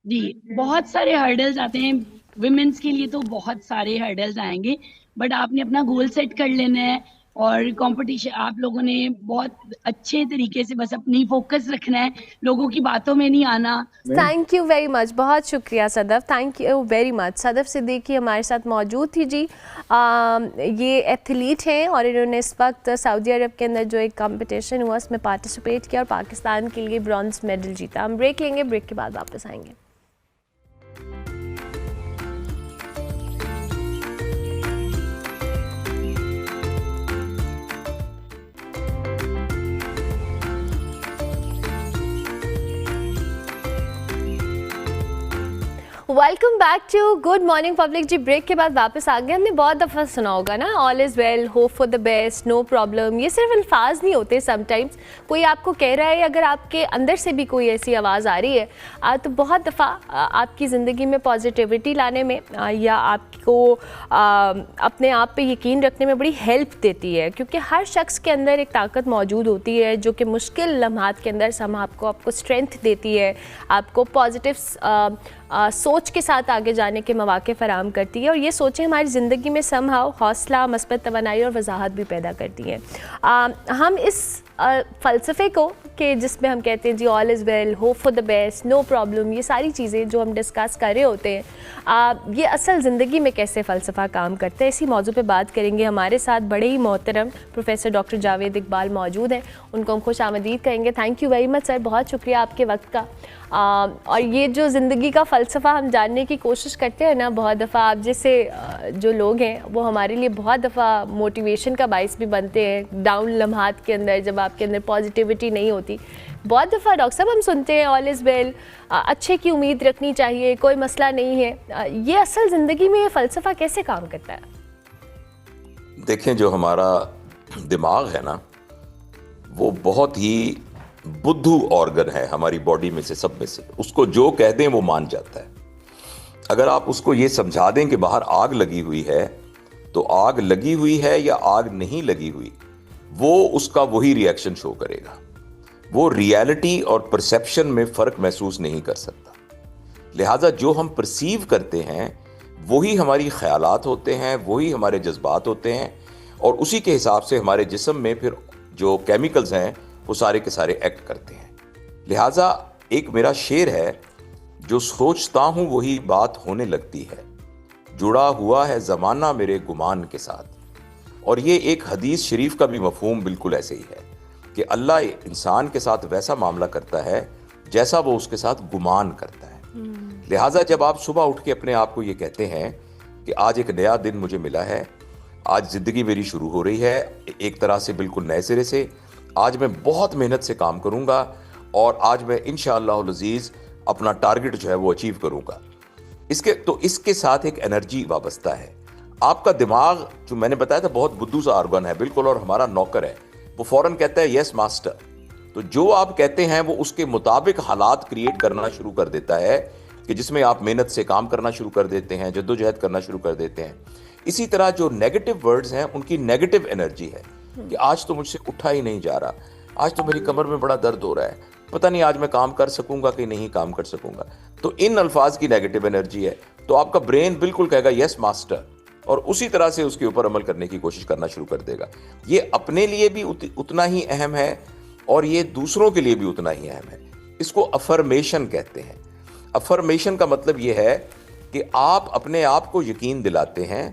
जी, बहुत सारे हर्डल्स आते हैं विमेंस के लिए, तो बहुत सारे हर्डल्स आएंगे, बट आपने अपना गोल सेट कर लेना है और कंपटीशन आप लोगों ने बहुत अच्छे तरीके से बस अपनी फोकस रखना है, लोगों की बातों में नहीं आना। थैंक यू वेरी मच, बहुत शुक्रिया Sadaf, thank you very much. Sadaf Siddiqui हमारे साथ मौजूद थी जी। ये एथलीट हैं और इन्होंने इस वक्त सऊदी अरब के अंदर जो एक कंपटीशन हुआ उसमें पार्टिसिपेट किया और पाकिस्तान के लिए ब्रॉन्ज मेडल जीता। हम ब्रेक लेंगे, ब्रेक के बाद वापस आएंगे। Welcome back to good morning public जी। ब्रेक के बाद वापस आ गए। हमने बहुत दफ़ा सुना होगा ना, all is well, hope for the best, no problem. ये सिर्फ अल्फाज नहीं होते, समटाइम्स कोई आपको कह रहा है, अगर आपके अंदर से भी कोई ऐसी आवाज़ आ रही है तो बहुत दफ़ा आपकी ज़िंदगी में पॉजिटिविटी लाने में या आपको अपने आप पे यकीन रखने में बड़ी हेल्प देती है, क्योंकि हर शख्स के अंदर एक ताकत मौजूद होती है जो कि मुश्किल लम्हात के अंदर सम आपको स्ट्रेंथ देती है, आपको पॉजिटिव सोच के साथ आगे जाने के मौके फराहम करती है, और ये सोचें हमारी ज़िंदगी में समहाउ हौसला, मस्बत तवानाई और वजाहत भी पैदा करती हैं। हम इस फ़लसफ़े को कि जिसमें हम कहते हैं जी all is well, hope for the best, no problem, ये सारी चीज़ें जो हम डिस्कस कर रहे होते हैं, ये असल ज़िंदगी में कैसे फ़लसफ़ा काम करता है, इसी मौजू पे बात करेंगे। हमारे साथ बड़े ही मोहतरम प्रोफेसर डॉक्टर जावेद इकबाल मौजूद हैं, उनको हम खुश आमदीद कहेंगे। Thank you very much sir, बहुत शुक्रिया आपके वक्त का। और ये जो ज़िंदगी का फ़लसफ़ा हम जानने की कोशिश करते हैं ना, बहुत दफ़ा आप जैसे जो लोग हैं वो हमारे लिए बहुत दफ़ा मोटिवेशन का बाइस भी बनते हैं डाउन लम्हात के अंदर, जब आपके अंदर पॉजिटिविटी नहीं होती। बहुत दफ़ा डॉक्टर साहब हम सुनते हैं ऑल इज़ वेल, अच्छे की उम्मीद रखनी चाहिए, कोई मसला नहीं है। ये असल ज़िंदगी में ये फ़लसफ़ा कैसे काम करता है? देखें, जो हमारा दिमाग है ना, वो बहुत ही बुद्धू ऑर्गन है हमारी बॉडी में से, सब में से। उसको जो कह दें वो मान जाता है। अगर आप उसको ये समझा दें कि बाहर आग लगी हुई है, तो आग लगी हुई है या आग नहीं लगी हुई, वो उसका वही रिएक्शन शो करेगा। वो रियलिटी और परसेप्शन में फ़र्क महसूस नहीं कर सकता। लिहाजा जो हम परसीव करते हैं वही हमारी ख्यालात होते हैं, वही हमारे जज्बात होते हैं, और उसी के हिसाब से हमारे जिस्म में फिर जो केमिकल्स हैं वो सारे के सारे एक्ट करते हैं। लिहाजा एक मेरा शेर है, जो सोचता हूँ वही बात होने लगती है, जुड़ा हुआ है ज़माना मेरे गुमान के साथ। और ये एक हदीस शरीफ का भी मफहूम बिल्कुल ऐसे ही है कि अल्लाह इंसान के साथ वैसा मामला करता है जैसा वो उसके साथ गुमान करता है। लिहाजा जब आप सुबह उठ के अपने आप को ये कहते हैं कि आज एक नया दिन मुझे मिला है, आज ज़िंदगी मेरी शुरू हो रही है एक तरह से बिल्कुल नए सिरे से, आज मैं बहुत मेहनत से काम करूंगा और आज मैं इंशाअल्लाह अज़ीज़ अपना टारगेट जो है वो अचीव करूंगा। इसके साथ एक एनर्जी वाबस्ता है। आपका दिमाग, जो मैंने बताया था, बहुत बुद्धू सा ऑर्गन है बिल्कुल, और हमारा नौकर है। वो फौरन कहता है यस मास्टर। तो जो आप कहते हैं वो उसके मुताबिक हालात क्रिएट करना शुरू कर देता है कि जिसमें आप मेहनत से काम करना शुरू कर देते हैं, जद्दोजहद करना शुरू कर देते हैं। इसी तरह जो नेगेटिव वर्ड्स हैं उनकी नेगेटिव एनर्जी है कि आज तो मुझसे उठा ही नहीं जा रहा, आज तो मेरी कमर में बड़ा दर्द हो रहा है, पता नहीं आज मैं काम कर सकूंगा कि नहीं काम कर सकूंगा। तो इन अल्फाज की नेगेटिव एनर्जी है, तो आपका ब्रेन बिल्कुल कहेगा यस मास्टर, और उसी तरह से उसके ऊपर अमल करने की कोशिश करना शुरू कर देगा। ये अपने लिए भी उतना ही अहम है और ये दूसरों के लिए भी उतना ही अहम है। इसको अफर्मेशन कहते हैं। अफर्मेशन का मतलब ये है कि आप अपने आप को यकीन दिलाते हैं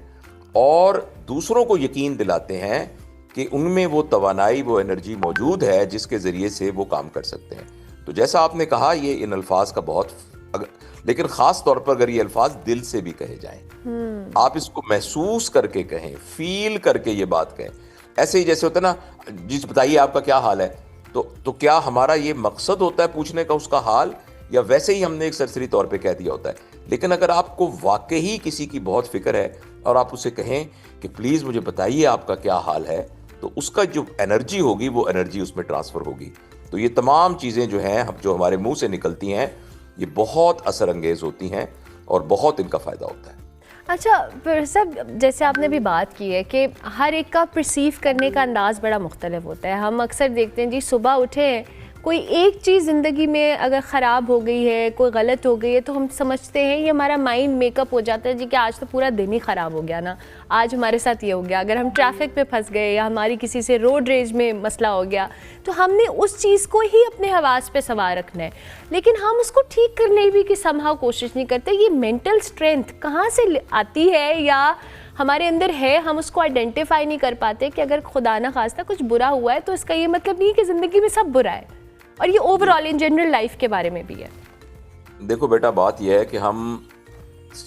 और दूसरों को यकीन दिलाते हैं कि उनमें वो तवानाई, वो एनर्जी मौजूद है जिसके ज़रिए से वो काम कर सकते हैं। तो जैसा आपने कहा, ये इन अल्फाज का बहुत लेकिन ख़ास तौर पर अगर ये अल्फाज दिल से भी कहे जाएं, आप इसको महसूस करके कहें, फील करके ये बात कहें। ऐसे ही जैसे होता है ना, जी बताइए आपका क्या हाल है, तो क्या हमारा ये मकसद होता है पूछने का उसका हाल, या वैसे ही हमने एक सरसरी तौर पे कह दिया होता है? लेकिन अगर आपको वाकई किसी की बहुत फिक्र है और आप उसे कहें कि प्लीज़ मुझे बताइए आपका क्या हाल है, तो उसका जो एनर्जी होगी वो एनर्जी उसमें ट्रांसफ़र होगी। तो ये तमाम चीज़ें जो हैं जो हमारे मुंह से निकलती हैं, ये बहुत असर अंगेज़ होती हैं और बहुत इनका फ़ायदा होता है। अच्छा, फिर सब जैसे आपने भी बात की है कि हर एक का परसीव करने का अंदाज़ बड़ा मुख्तलिफ होता है। हम अक्सर देखते हैं जी, सुबह उठे हैं, कोई एक चीज़ ज़िंदगी में अगर ख़राब हो गई है, कोई गलत हो gई है, तो हम समझते हैं, ये हमारा माइंड मेकअप हो जाता है जी कि आज तो पूरा दिन ही ख़राब हो गया ना, आज हमारे साथ ये हो गया। अगर हम ट्रैफिक पे फंस गए या हमारी किसी से रोड रेज में मसला हो गया, तो हमने उस चीज़ को ही अपने हवास पे सवार रखना है, लेकिन हम उसको ठीक करने भी की समहाउ कोशिश नहीं करते। ये मेंटल स्ट्रेंथ कहाँ से आती है या हमारे अंदर है, हम उसको आइडेंटिफाई नहीं कर पाते कि अगर खुदा ना खास्ता कुछ बुरा हुआ है तो इसका ये मतलब नहीं है कि ज़िंदगी में सब बुरा है। और ये ओवरऑल इन जनरल लाइफ के बारे में भी है। देखो बेटा, बात यह है कि हम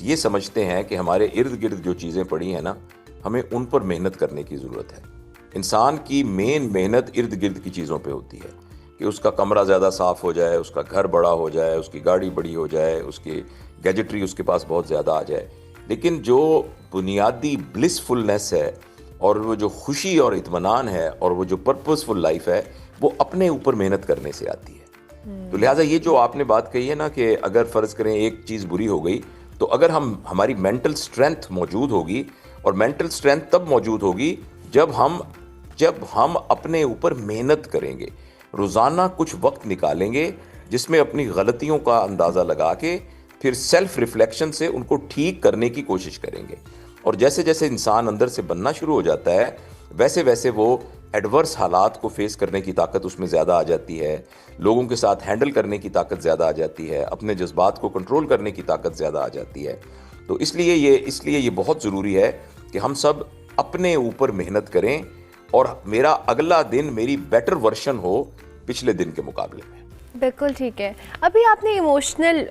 ये समझते हैं कि हमारे इर्द गिर्द जो चीज़ें पड़ी हैं ना, हमें उन पर मेहनत करने की ज़रूरत है। इंसान की मेन मेहनत इर्द गिर्द की चीज़ों पे होती है कि उसका कमरा ज़्यादा साफ़ हो जाए, उसका घर बड़ा हो जाए, उसकी गाड़ी बड़ी हो जाए, उसकी गैजेटरी उसके पास बहुत ज़्यादा आ जाए। लेकिन जो बुनियादी ब्लिसफुलनेस है और वो जो खुशी और इत्मीनान है और वो जो पर्पसफुल लाइफ है, वो अपने ऊपर मेहनत करने से आती है। तो लिहाजा ये जो आपने बात कही है ना कि अगर फ़र्ज़ करें एक चीज़ बुरी हो गई, तो अगर हमारी मेंटल स्ट्रेंथ मौजूद होगी, और मेंटल स्ट्रेंथ तब मौजूद होगी जब हम अपने ऊपर मेहनत करेंगे, रोज़ाना कुछ वक्त निकालेंगे जिसमें अपनी गलतियों का अंदाज़ा लगा के फिर सेल्फ रिफ्लेक्शन से उनको ठीक करने की कोशिश करेंगे। और जैसे जैसे इंसान अंदर से बनना शुरू हो जाता है, वैसे वैसे वो एडवर्स हालात को फेस करने की ताकत उसमें ज़्यादा आ जाती है, लोगों के साथ हैंडल करने की ताकत ज़्यादा आ जाती है, अपने जज्बात को कंट्रोल करने की ताकत ज़्यादा आ जाती है। तो इसलिए ये बहुत ज़रूरी है कि हम सब अपने ऊपर मेहनत करें और मेरा अगला दिन मेरी बेटर वर्शन हो पिछले दिन के मुकाबले में। बिल्कुल ठीक है। अभी आपने इमोशनल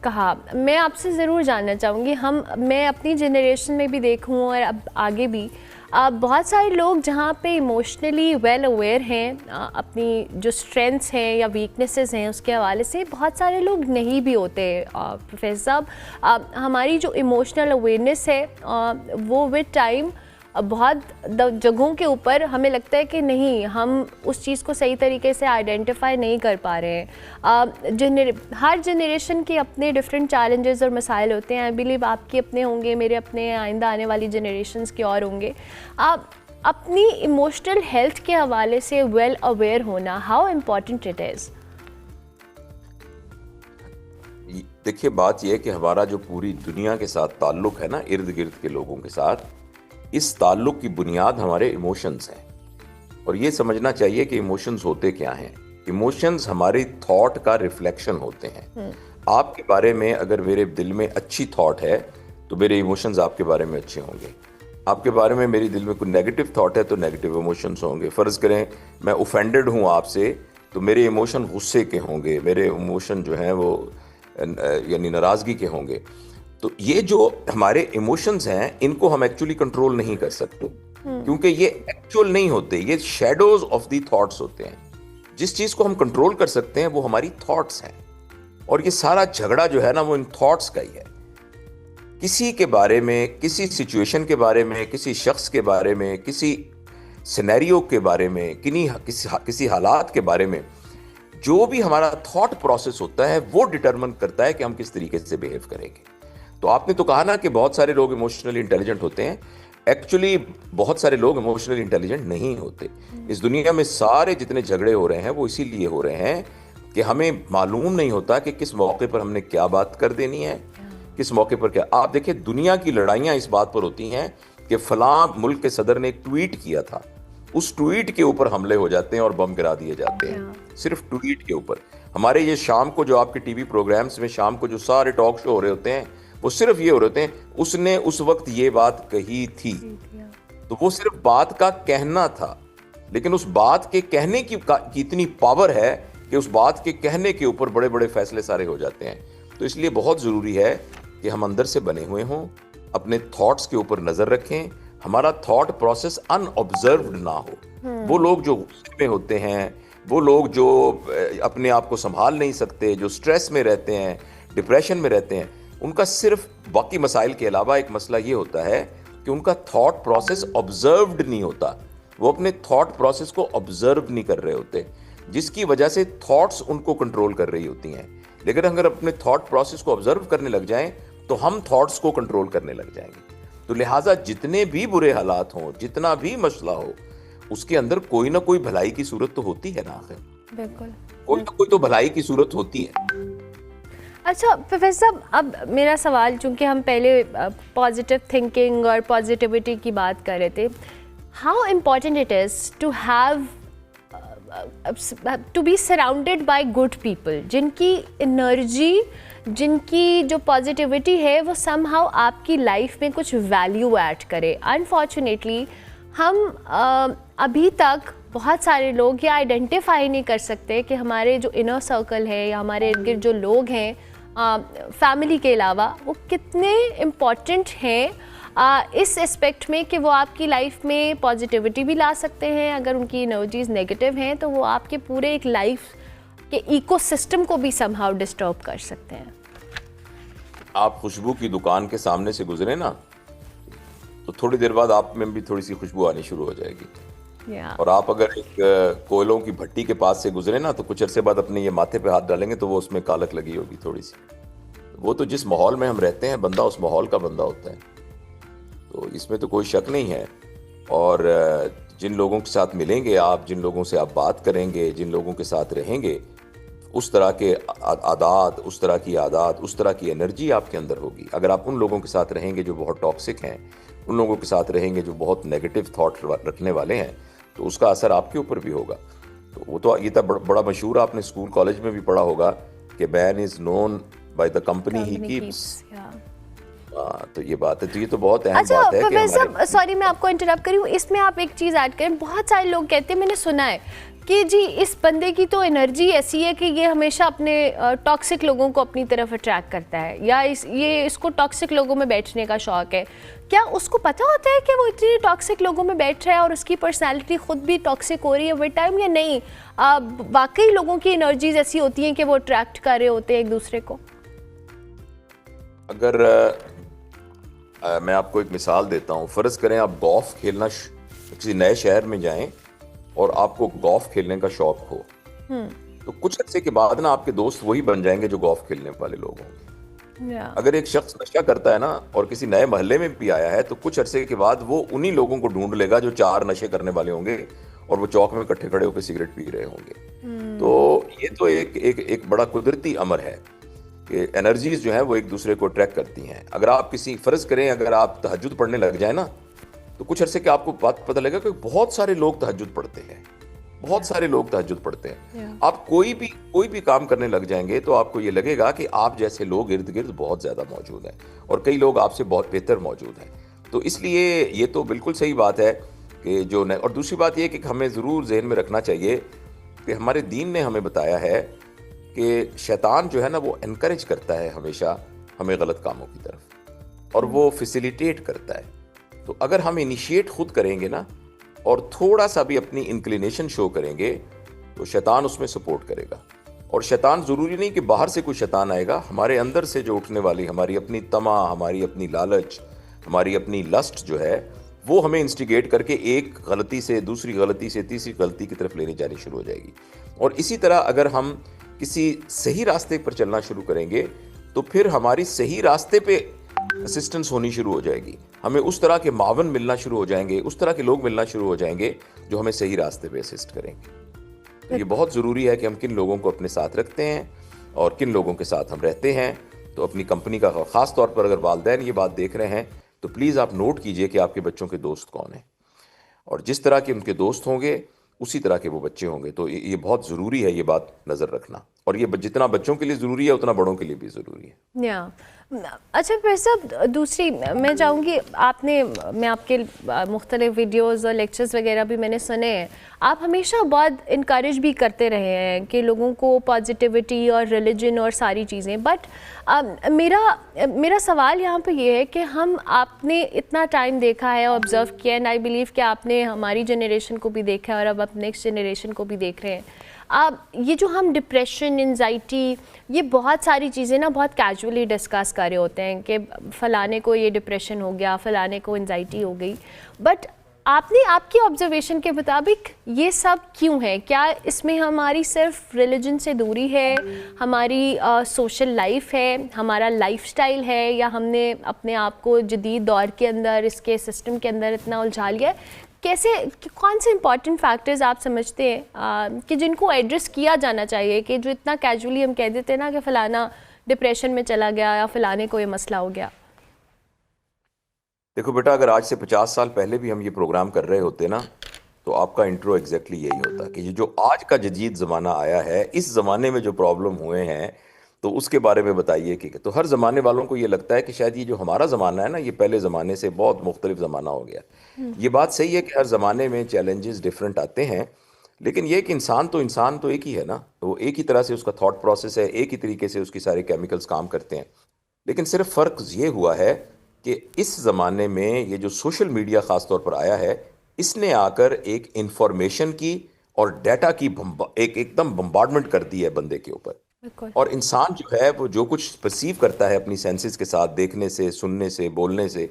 कहा, मैं आपसे ज़रूर जानना चाहूँगी, मैं अपनी जनरेशन में भी देखूँ और अब आगे भी बहुत सारे लोग जहाँ पे इमोशनली वेल अवेयर हैं, अपनी जो स्ट्रेंथ्स हैं या वीकनेसेस हैं उसके हवाले से, बहुत सारे लोग नहीं भी होते। प्रोफेसर साहब, हमारी जो इमोशनल अवेयरनेस है वो विद टाइम बहुत जगहों के ऊपर हमें लगता है कि नहीं, हम उस चीज़ को सही तरीके से आइडेंटिफाई नहीं कर पा रहे हैं। हर जनरेशन के अपने डिफरेंट चैलेंजेस और मसाइल होते हैं। आई बिलीव आपके अपने होंगे, मेरे अपने, आइंदा आने वाली जनरेशन्स के और होंगे। आप अपनी इमोशनल हेल्थ के हवाले से वेल अवेयर होना, हाउ इम्पॉर्टेंट इट इज़? देखिए, बात यह है कि हमारा जो पूरी दुनिया के साथ ताल्लुक़ है ना, इर्द गिर्द के लोगों के साथ, इस ताल्लुक़ की बुनियाद हमारे इमोशंस हैं। और ये समझना चाहिए कि इमोशंस होते क्या हैं। इमोशंस हमारे थॉट का रिफ्लेक्शन होते हैं। आपके बारे में अगर मेरे दिल में अच्छी थॉट है तो मेरे इमोशंस आपके बारे में अच्छे होंगे। आपके बारे में मेरे दिल में कोई नेगेटिव थॉट है तो नेगेटिव इमोशंस होंगे। फ़र्ज़ करें मैं ऑफेंडेड हूँ आपसे, तो मेरे इमोशन गुस्से के होंगे, मेरे इमोशन जो हैं वो यानी नाराज़गी के होंगे। तो ये जो हमारे इमोशंस हैं, इनको हम एक्चुअली कंट्रोल नहीं कर सकते, क्योंकि ये एक्चुअल नहीं होते, ये शैडोज ऑफ दी थॉट्स होते हैं। जिस चीज़ को हम कंट्रोल कर सकते हैं वो हमारी थॉट्स हैं, और ये सारा झगड़ा जो है ना वो इन थॉट्स का ही है। किसी के बारे में, किसी सिचुएशन के बारे में, किसी शख्स के बारे में, किसी सिनेरियो के बारे में, किसी हालात के बारे में, जो भी हमारा थॉट प्रोसेस होता है वो डिटरमिन करता है कि हम किस तरीके से बिहेव करेंगे। तो आपने तो कहा ना कि बहुत सारे लोग इमोशनली इंटेलिजेंट होते हैं। एक्चुअली बहुत सारे लोग इमोशनली इंटेलिजेंट नहीं होते। इस दुनिया में सारे जितने झगड़े हो रहे हैं वो इसीलिए हो रहे हैं कि हमें मालूम नहीं होता कि किस मौके पर हमने क्या बात कर देनी है, किस मौके पर क्या। आप देखिए, दुनिया की लड़ाइयाँ इस बात पर होती हैं कि फलां मुल्क के सदर ने एक ट्वीट किया था, उस ट्वीट के ऊपर हमले हो जाते हैं और बम गिरा दिए जाते हैं, सिर्फ ट्वीट के ऊपर। हमारे ये शाम को जो आपके टीवी प्रोग्राम्स में शाम को जो सारे टॉक शो हो रहे होते हैं, वो सिर्फ ये हो रहे होते हैं, उसने उस वक्त ये बात कही थी। तो वो सिर्फ बात का कहना था, लेकिन उस बात के कहने की इतनी पावर है कि उस बात के कहने के ऊपर बड़े बड़े फैसले सारे हो जाते हैं। तो इसलिए बहुत ज़रूरी है कि हम अंदर से बने हुए हों, अपने थॉट्स के ऊपर नज़र रखें, हमारा थॉट प्रोसेस अनऑब्जर्व्ड ना हो। वो लोग जो गुस्से में होते हैं, वो लोग जो अपने आप को संभाल नहीं सकते, जो स्ट्रेस में रहते हैं, डिप्रेशन में रहते हैं, उनका सिर्फ बाकी मसाइल के अलावा एक मसला ये होता है कि उनका थॉट प्रोसेस ऑब्जर्व्ड नहीं होता। वो अपने थॉट प्रोसेस को ऑब्जर्व नहीं कर रहे होते, जिसकी वजह से थॉट्स उनको कंट्रोल कर रही होती हैं। लेकिन अगर अपने थॉट प्रोसेस को ऑब्जर्व करने लग जाएं तो हम थॉट्स को कंट्रोल करने लग जाएंगे। तो लिहाजा जितने भी बुरे हालात हों, जितना भी मसला हो, उसके अंदर कोई ना कोई भलाई की सूरत तो होती है ना। आखिर बिल्कुल कोई ना कोई तो भलाई की सूरत होती है। अच्छा प्रोफेसर साहब, अब मेरा सवाल, चूंकि हम पहले पॉजिटिव थिंकिंग और पॉजिटिविटी की बात कर रहे थे, how important it is to have to be surrounded by good people, जिनकी एनर्जी, जिनकी जो पॉजिटिविटी है वो समहाउ आपकी लाइफ में कुछ वैल्यू ऐड करे। अनफॉर्चुनेटली हम अभी तक बहुत सारे लोग ये आइडेंटिफाई नहीं कर सकते कि हमारे जो इनर सर्कल है या हमारे इर्द गिर्द जो लोग हैं फैमिली के अलावा, वो कितने इम्पॉर्टेंट हैं इस एस्पेक्ट में कि वो आपकी लाइफ में पॉजिटिविटी भी ला सकते हैं। अगर उनकी एनर्जीज नेगेटिव हैं तो वो आपके पूरे एक लाइफ के इकोसिस्टम को भी समहाउ डिस्टर्ब कर सकते हैं। आप खुशबू की दुकान के सामने से गुजरे ना, तो थोड़ी देर बाद आप में भी थोड़ी सी खुशबू आनी शुरू हो जाएगी। और आप अगर एक कोयलों की भट्टी के पास से गुजरे ना, तो कुछ अरसे बाद अपने ये माथे पे हाथ डालेंगे तो वो उसमें कालक लगी होगी थोड़ी सी। वो तो जिस माहौल में हम रहते हैं, बंदा उस माहौल का बंदा होता है, तो इसमें तो कोई शक नहीं है। और जिन लोगों के साथ मिलेंगे आप, जिन लोगों से आप बात करेंगे, जिन लोगों के साथ रहेंगे, उस तरह के आदात, उस तरह की आदत, उस तरह की एनर्जी आपके अंदर होगी। अगर आप उन लोगों के साथ रहेंगे जो बहुत टॉक्सिक हैं, उन लोगों के साथ रहेंगे जो बहुत नेगेटिव थॉट रखने वाले हैं, तो उसका असर आपके ऊपर भी होगा। तो वो तो ये तो बड़ा मशहूर, आपने स्कूल कॉलेज में भी पढ़ा होगा कि man is known by the company he keeps. तो ये बात है, तो ये तो बहुत अहम बात है। अच्छा प्रोफेसर, सॉरी मैं आपको इंटरप्ट करी हूँ, इसमें आप एक चीज़ ऐड करें। बहुत सारे लोग कहते हैं, मैंने सुना है कि जी इस बंदे की तो एनर्जी ऐसी है कि ये हमेशा अपने टॉक्सिक लोगों को अपनी तरफ अट्रैक्ट करता है, या इसको टॉक्सिक लोगों में बैठने का शौक है। क्या उसको पता होता है कि वो इतने टॉक्सिक लोगों में बैठ रहा है और उसकी पर्सनैलिटी खुद भी टॉक्सिक हो रही है विद टाइम, या नहीं वाकई लोगों की एनर्जीज ऐसी होती हैं कि वो अट्रैक्ट कर रहे होते हैं एक दूसरे को? अगर मैं आपको एक मिसाल देता हूँ। फ़र्ज़ करें आप गोल्फ खेलना किसी नए शहर में जाएं और आपको गोल्फ खेलने का शौक हो, तो कुछ अर्से के बाद ना आपके दोस्त वही बन जाएंगे जो गोल्फ खेलने वाले लोग होंगे। अगर एक शख्स नशा करता है ना और किसी नए मोहल्ले में भी आया है, तो कुछ अरसे के बाद वो उन्हीं लोगों को ढूंढ लेगा जो 4 नशे करने वाले होंगे और वो चौक में इकट्ठे खड़े होकर सिगरेट पी रहे होंगे। तो ये तो एक बड़ा कुदरती अमर है कि एनर्जीज जो है वो एक दूसरे को अट्रैक्ट करती हैं। अगर आप किसी फ़र्ज़ करें अगर आप तहज्जुद पढ़ने लग जाए ना, तो कुछ अरसे के आपको बात पता लगेगा कि बहुत सारे लोग तहज्जुद पढ़ते हैं, बहुत सारे लोग तहज्जुद पढ़ते हैं। आप कोई भी काम करने लग जाएंगे तो आपको ये लगेगा कि आप जैसे लोग इर्द गिर्द बहुत ज़्यादा मौजूद हैं और कई लोग आपसे बहुत बेहतर मौजूद हैं। तो इसलिए ये तो बिल्कुल सही बात है कि और दूसरी बात ये कि हमें ज़रूर जहन में रखना चाहिए कि हमारे दीन ने हमें बताया है कि शैतान जो है ना वो एनकरेज करता है हमेशा हमें गलत कामों की तरफ, और वो फैसिलिटेट करता है। तो अगर हम इनिशिएट खुद करेंगे ना और थोड़ा सा भी अपनी इंक्लिनेशन शो करेंगे, तो शैतान उसमें सपोर्ट करेगा। और शैतान ज़रूरी नहीं कि बाहर से कोई शैतान आएगा, हमारे अंदर से जो उठने वाली हमारी अपनी तमा, हमारी अपनी लालच, हमारी अपनी लस्ट जो है, वो हमें इंस्टिगेट करके एक गलती से दूसरी गलती से तीसरी गलती की तरफ लेने जानी शुरू हो जाएगी। और इसी तरह अगर हम किसी सही रास्ते पर चलना शुरू करेंगे तो फिर हमारी सही रास्ते पे असिस्टेंस होनी शुरू हो जाएगी, हमें उस तरह के मावन मिलना शुरू हो जाएंगे, उस तरह के लोग मिलना शुरू हो जाएंगे जो हमें सही रास्ते पे असिस्ट करेंगे। तो ये बहुत ज़रूरी है कि हम किन लोगों को अपने साथ रखते हैं और किन लोगों के साथ हम रहते हैं। तो अपनी कंपनी का ख़ास तौर पर अगर वालिदैन ये बात देख रहे हैं तो प्लीज़ आप नोट कीजिए कि आपके बच्चों के दोस्त कौन हैं, और जिस तरह के उनके दोस्त होंगे उसी तरह के वो बच्चे होंगे। तो ये बहुत ज़रूरी है ये बात नज़र रखना। और ये जितना बच्चों के लिए ज़रूरी है उतना बड़ों के लिए भी ज़रूरी है। या अच्छा प्रोफेसर, दूसरी मैं चाहूँगी, मैं आपके मुख्तलिफ वीडियोज़ और लेक्चर्स वगैरह भी मैंने सुने हैं, आप हमेशा बहुत इनकरेज भी करते रहे हैं कि लोगों को पॉजिटिविटी और रिलीजन और सारी चीज़ें, बट मेरा सवाल यहाँ पे ये है कि आपने इतना टाइम देखा है, ऑब्ज़र्व किया, एंड आई बिलीव कि आपने हमारी जनरेशन को भी देखा है और अब आप नेक्स्ट जनरेशन को भी देख रहे हैं। ये जो हम डिप्रेशन, एंजाइटी, ये बहुत सारी चीज़ें ना बहुत कैजुअली डिस्कस कर रहे होते हैं कि फ़लाने को ये डिप्रेशन हो गया, फ़लाने को एंजाइटी हो गई, बट आपकी ऑब्जर्वेशन के मुताबिक ये सब क्यों है? क्या इसमें हमारी सिर्फ रिलीजन से दूरी है, हमारी सोशल लाइफ है, हमारा लाइफस्टाइल है, या हमने अपने आप को जदीद दौर के अंदर, इसके सिस्टम के अंदर इतना उलझा लिया है? कौन से इंपॉर्टेंट फैक्टर्स आप समझते हैं कि जिनको एड्रेस किया जाना चाहिए, कि जो इतना कैजुअली हम कह देते हैं ना कि फ़लाना डिप्रेशन में चला गया या फ़लाने को ये मसला हो गया? देखो बेटा, अगर आज से 50 साल पहले भी हम ये प्रोग्राम कर रहे होते ना, तो आपका इंट्रो एग्जैक्टली यही होता कि ये जो आज का जदीद ज़माना आया है, इस ज़माने में जो प्रॉब्लम हुए हैं तो उसके बारे में बताइए। कि तो हर ज़माने वालों को ये लगता है कि शायद ये जो हमारा ज़माना है ना, ये पहले ज़माने से बहुत मुख्तलिफ ज़माना हो गया। ये बात सही है कि हर ज़माने में चैलेंजेस डिफरेंट आते हैं, लेकिन ये कि इंसान तो एक ही है ना, वो एक ही तरह से उसका थॉट प्रोसेस है, एक ही तरीके से उसकी सारे केमिकल्स काम करते हैं। लेकिन सिर्फ फ़र्क ये हुआ है कि इस ज़माने में ये जो सोशल मीडिया ख़ास तौर पर आया है, इसने आकर एक इंफॉर्मेशन की और डाटा की एकदम बम्बार्डमेंट कर दी है बंदे के ऊपर। और इंसान जो है वो जो कुछ परसीव करता है अपनी सेंसेस के साथ, देखने से, सुनने से, बोलने से,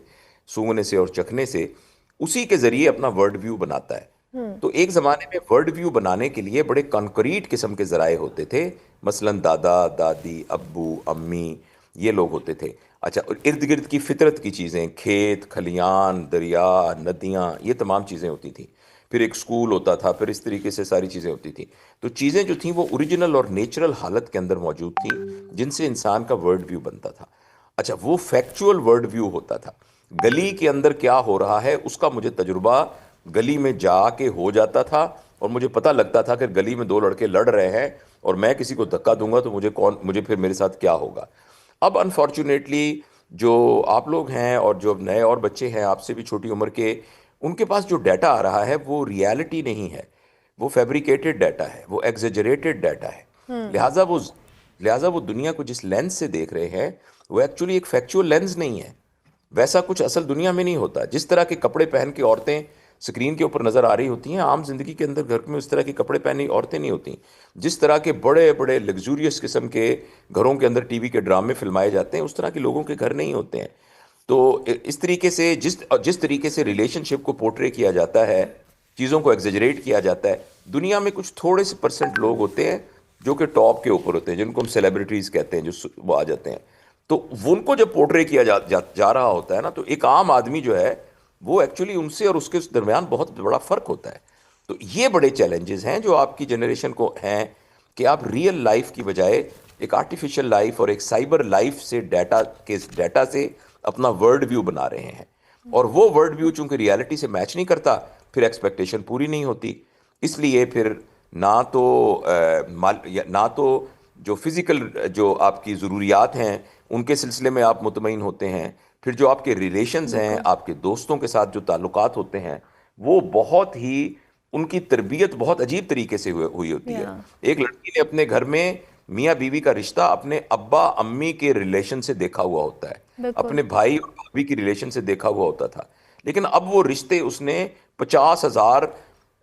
सूंघने से और चखने से, उसी के ज़रिए अपना वर्ल्ड व्यू बनाता है। तो एक ज़माने में वर्ल्ड व्यू बनाने के लिए बड़े कॉन्क्रीट किस्म के ज़राए होते थे, मसलन दादा दादी, अब्बू अम्मी, ये लोग होते थे। अच्छा, इर्द गिर्द की फितरत की चीज़ें, खेत खलियान, दरिया, नदियाँ, ये तमाम चीज़ें होती थी। फिर एक स्कूल होता था, फिर इस तरीके से सारी चीज़ें होती थी। तो चीज़ें जो थी वो ओरिजिनल और नेचुरल हालत के अंदर मौजूद थी, जिनसे इंसान का वर्ल्ड व्यू बनता था। अच्छा, वो फैक्चुअल वर्ल्ड व्यू होता था। गली के अंदर क्या हो रहा है उसका मुझे तजुर्बा गली में जाके हो जाता था, और मुझे पता लगता था कि गली में दो लड़के लड़ रहे हैं और मैं किसी को धक्का दूंगा तो मुझे फिर मेरे साथ क्या होगा। अब अनफॉर्चुनेटली जो आप लोग हैं और जो नए और बच्चे हैं आपसे भी छोटी उम्र के, उनके पास जो डाटा आ रहा है वो रियलिटी नहीं है, वो फैब्रिकेटेड डाटा है, वो एग्जेजरेटेड डाटा है। लिहाजा वो दुनिया को जिस लेंस से देख रहे हैं वो एक्चुअली एक फैक्चुअल लेंस नहीं है। वैसा कुछ असल दुनिया में नहीं होता। जिस तरह के कपड़े पहन के औरतें स्क्रीन के ऊपर नज़र आ रही होती हैं, आम जिंदगी के अंदर घर में उस तरह के कपड़े पहनी औरतें नहीं होती। जिस तरह के बड़े बड़े लग्जूरियस किस्म के घरों के अंदर टीवी के ड्रामे फिल्माए जाते हैं, उस तरह के लोगों के घर नहीं होते हैं। तो इस तरीके से जिस तरीके से रिलेशनशिप को पोर्ट्रे किया जाता है, चीज़ों को एग्जेजरेट किया जाता है, दुनिया में कुछ थोड़े से परसेंट लोग होते हैं जो कि टॉप के ऊपर होते हैं, जिनको हम सेलिब्रिटीज़ कहते हैं, जो वो आ जाते हैं। तो उनको जब पोर्ट्रे किया जा रहा होता है ना, तो एक आम आदमी जो है वो एक्चुअली उनसे और उसके दरमियान बहुत बड़ा फ़र्क होता है। तो ये बड़े चैलेंजेस हैं जो आपकी जनरेशन को हैं कि आप रियल लाइफ की बजाय एक आर्टिफिशियल लाइफ और एक साइबर लाइफ से डाटा से अपना वर्ल्ड व्यू बना रहे हैं, और वो वर्ल्ड व्यू चूंकि रियलिटी से मैच नहीं करता, फिर एक्सपेक्टेशन पूरी नहीं होती। इसलिए फिर ना तो जो फिज़िकल जो आपकी ज़रूरियात हैं उनके सिलसिले में आप मुतमईन होते हैं, फिर जो आपके रिलेशंस हैं, आपके दोस्तों के साथ जो ताल्लुकात होते हैं, वो बहुत ही उनकी तरबियत बहुत अजीब तरीके से हुई होती है। एक लड़की ने अपने घर में मियाँ बीवी का रिश्ता अपने अब्बा अम्मी के रिलेशन से देखा हुआ होता है, अपने भाई और भाभी की रिलेशन से देखा हुआ होता था, लेकिन अब वो रिश्ते उसने 50,000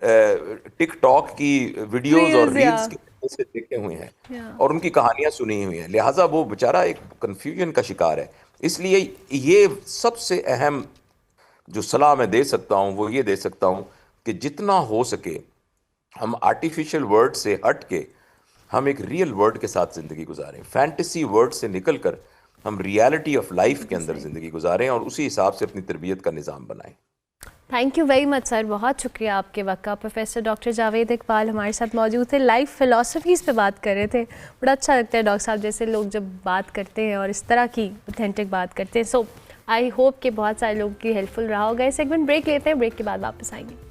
टिकटॉक की वीडियोस और रील्स से देखे हुए हैं और उनकी कहानियां सुनी हुई हैं। लिहाजा वो बेचारा एक कंफ्यूजन का शिकार है। इसलिए ये सबसे अहम जो सलाह मैं दे सकता हूँ वो ये दे सकता हूँ कि जितना हो सके हम आर्टिफिशियल वर्ड से हट के हम एक रियल वर्ड के साथ ज़िंदगी गुजारें, फैंटेसी वर्ड से निकलकर हम रियलिटी ऑफ लाइफ के अंदर ज़िंदगी गुजारें और उसी हिसाब से अपनी तरबियत का निज़ाम बनाएं। Thank you very much sir, बहुत शुक्रिया आपके वक्त का। प्रोफेसर डॉक्टर जावेद इकबाल हमारे साथ मौजूद थे, लाइफ फिलॉसफीज़ पे बात कर रहे थे। बड़ा अच्छा लगता है डॉक्टर साहब जैसे लोग जब बात करते हैं और इस तरह की ऑथेंटिक बात करते हैं। सो आई होप कि बहुत सारे लोगों की हेल्पफुल रहा होगा। इस सेगमेंट ब्रेक लेते हैं, ब्रेक के बाद वापस आएंगे।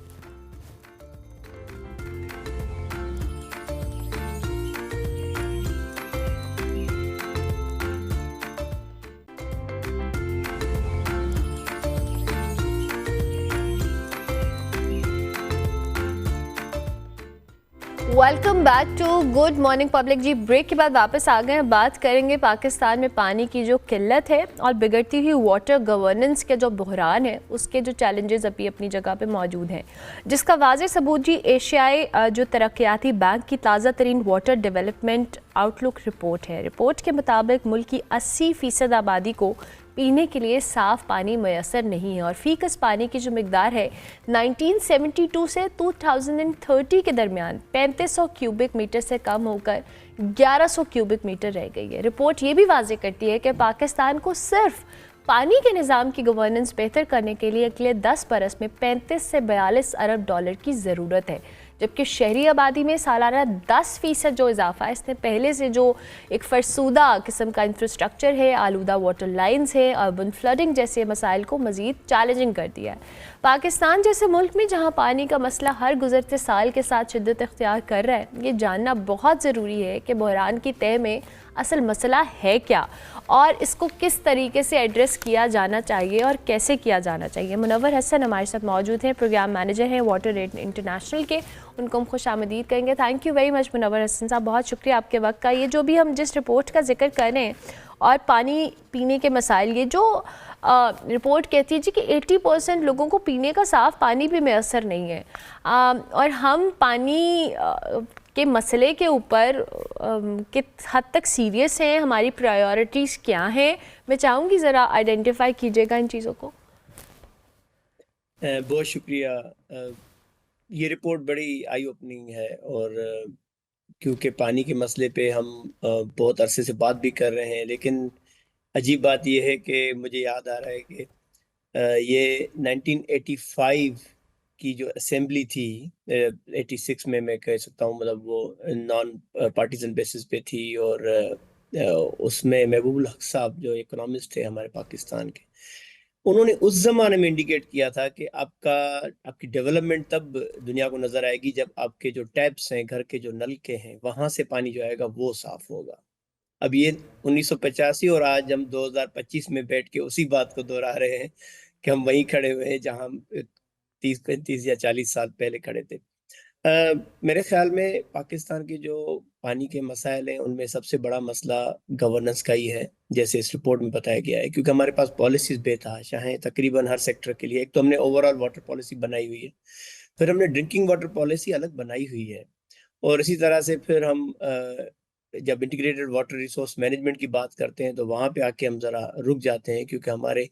Welcome back to good morning public जी। ब्रेक के बाद वापस आ गए हैं। बात करेंगे पाकिस्तान में पानी की जो किल्लत है और बिगड़ती हुई वाटर गवर्नेंस के जो बहरान है, उसके जो चैलेंजेस अभी अपनी जगह पे मौजूद हैं, जिसका वाज़ेह सबूत जी एशियाई जो तरक्याती बैंक की ताज़ा तरीन वाटर डेवलपमेंट आउटलुक रिपोर्ट है। रिपोर्ट के मुताबिक मुल्क की 80% आबादी को पीने के लिए साफ़ पानी मैसर नहीं है और फ़ीकस पानी की जो मकदार है 1972 से 2030 के दरमियान 3500 क्यूबिक मीटर से कम होकर 1100 क्यूबिक मीटर रह गई है। रिपोर्ट ये भी वाज़ेह करती है कि पाकिस्तान को सिर्फ पानी के निज़ाम की गवर्नेंस बेहतर करने के लिए अगले 10 बरस में 35 से 42 अरब डॉलर की ज़रूरत है, जबकि शहरी आबादी में सालाना 10% जो इजाफा है, इसने पहले से जो एक फरसूदा किस्म का इंफ्रास्ट्रक्चर है, आलूदा वाटर लाइन्स है, अर्बन फ्लडिंग जैसे मसाइल को मज़ीद चैलेंजिंग कर दिया है। पाकिस्तान जैसे मुल्क में जहाँ पानी का मसला हर गुजरते साल के साथ शिद्दत इख्तियार कर रहा है, ये जानना बहुत ज़रूरी है कि बहरान की तह में असल मसला है क्या और इसको किस तरीके से एड्रेस किया जाना चाहिए और कैसे किया जाना चाहिए। मुनव्वर हसन हमारे साथ मौजूद हैं, प्रोग्राम मैनेजर हैं वाटर एड इंटरनेशनल के, उनको हम खुशामदीद करेंगे। Thank you very much Munawwar Hasan sahab, बहुत शुक्रिया आपके वक्त का। ये जो भी हम जिस रिपोर्ट का जिक्र कर रहे हैं और पानी पीने के मसाइल, ये जो रिपोर्ट कहती है जी कि 80% लोगों को पीने का साफ़ पानी भी मैसर नहीं है और हम पानी के मसले के ऊपर किस हद तक सीरियस हैं, हमारी प्रायोरिटीज़ क्या हैं, मैं चाहूँगी ज़रा आइडेंटिफाई कीजिएगा इन चीज़ों को। बहुत शुक्रिया। ये रिपोर्ट बड़ी आई ओपनिंग है और क्योंकि पानी के मसले पे हम बहुत अरसे से बात भी कर रहे हैं, लेकिन अजीब बात यह है कि मुझे याद आ रहा है कि ये 1985 की जो असेंबली थी, 86 में मैं कह सकता हूँ, मतलब वो नॉन पार्टीजन बेसिस पे थी और उसमें महबूबुल हक साहब जो इकोनॉमिस्ट थे हमारे पाकिस्तान के, उन्होंने उस ज़माने में इंडिकेट किया था कि आपकी डेवलपमेंट तब दुनिया को नज़र आएगी जब आपके जो टैप्स हैं, घर के जो नलके हैं, वहाँ से पानी जो आएगा वो साफ़ होगा। अब ये 1985 और आज हम 2025 में बैठ के उसी बात को दोहरा रहे हैं कि हम वहीं खड़े हुए हैं जहाँ 30-35 या 40 साल पहले खड़े थे। मेरे ख्याल में पाकिस्तान के जो पानी के मसाइल हैं उनमें सबसे बड़ा मसला गवर्नेंस का ही है, जैसे इस रिपोर्ट में बताया गया है, क्योंकि हमारे पास पॉलिसीज बेतहाशा हैं तकरीबन हर सेक्टर के लिए। एक तो हमने ओवरऑल वाटर पॉलिसी बनाई हुई है, फिर हमने ड्रिंकिंग वाटर पॉलिसी अलग बनाई हुई है, और इसी तरह से फिर हम जब इंटीग्रेटेड वाटर रिसोर्स मैनेजमेंट की बात करते हैं तो वहाँ पे आके हम ज़रा रुक जाते हैं, क्योंकि हमारे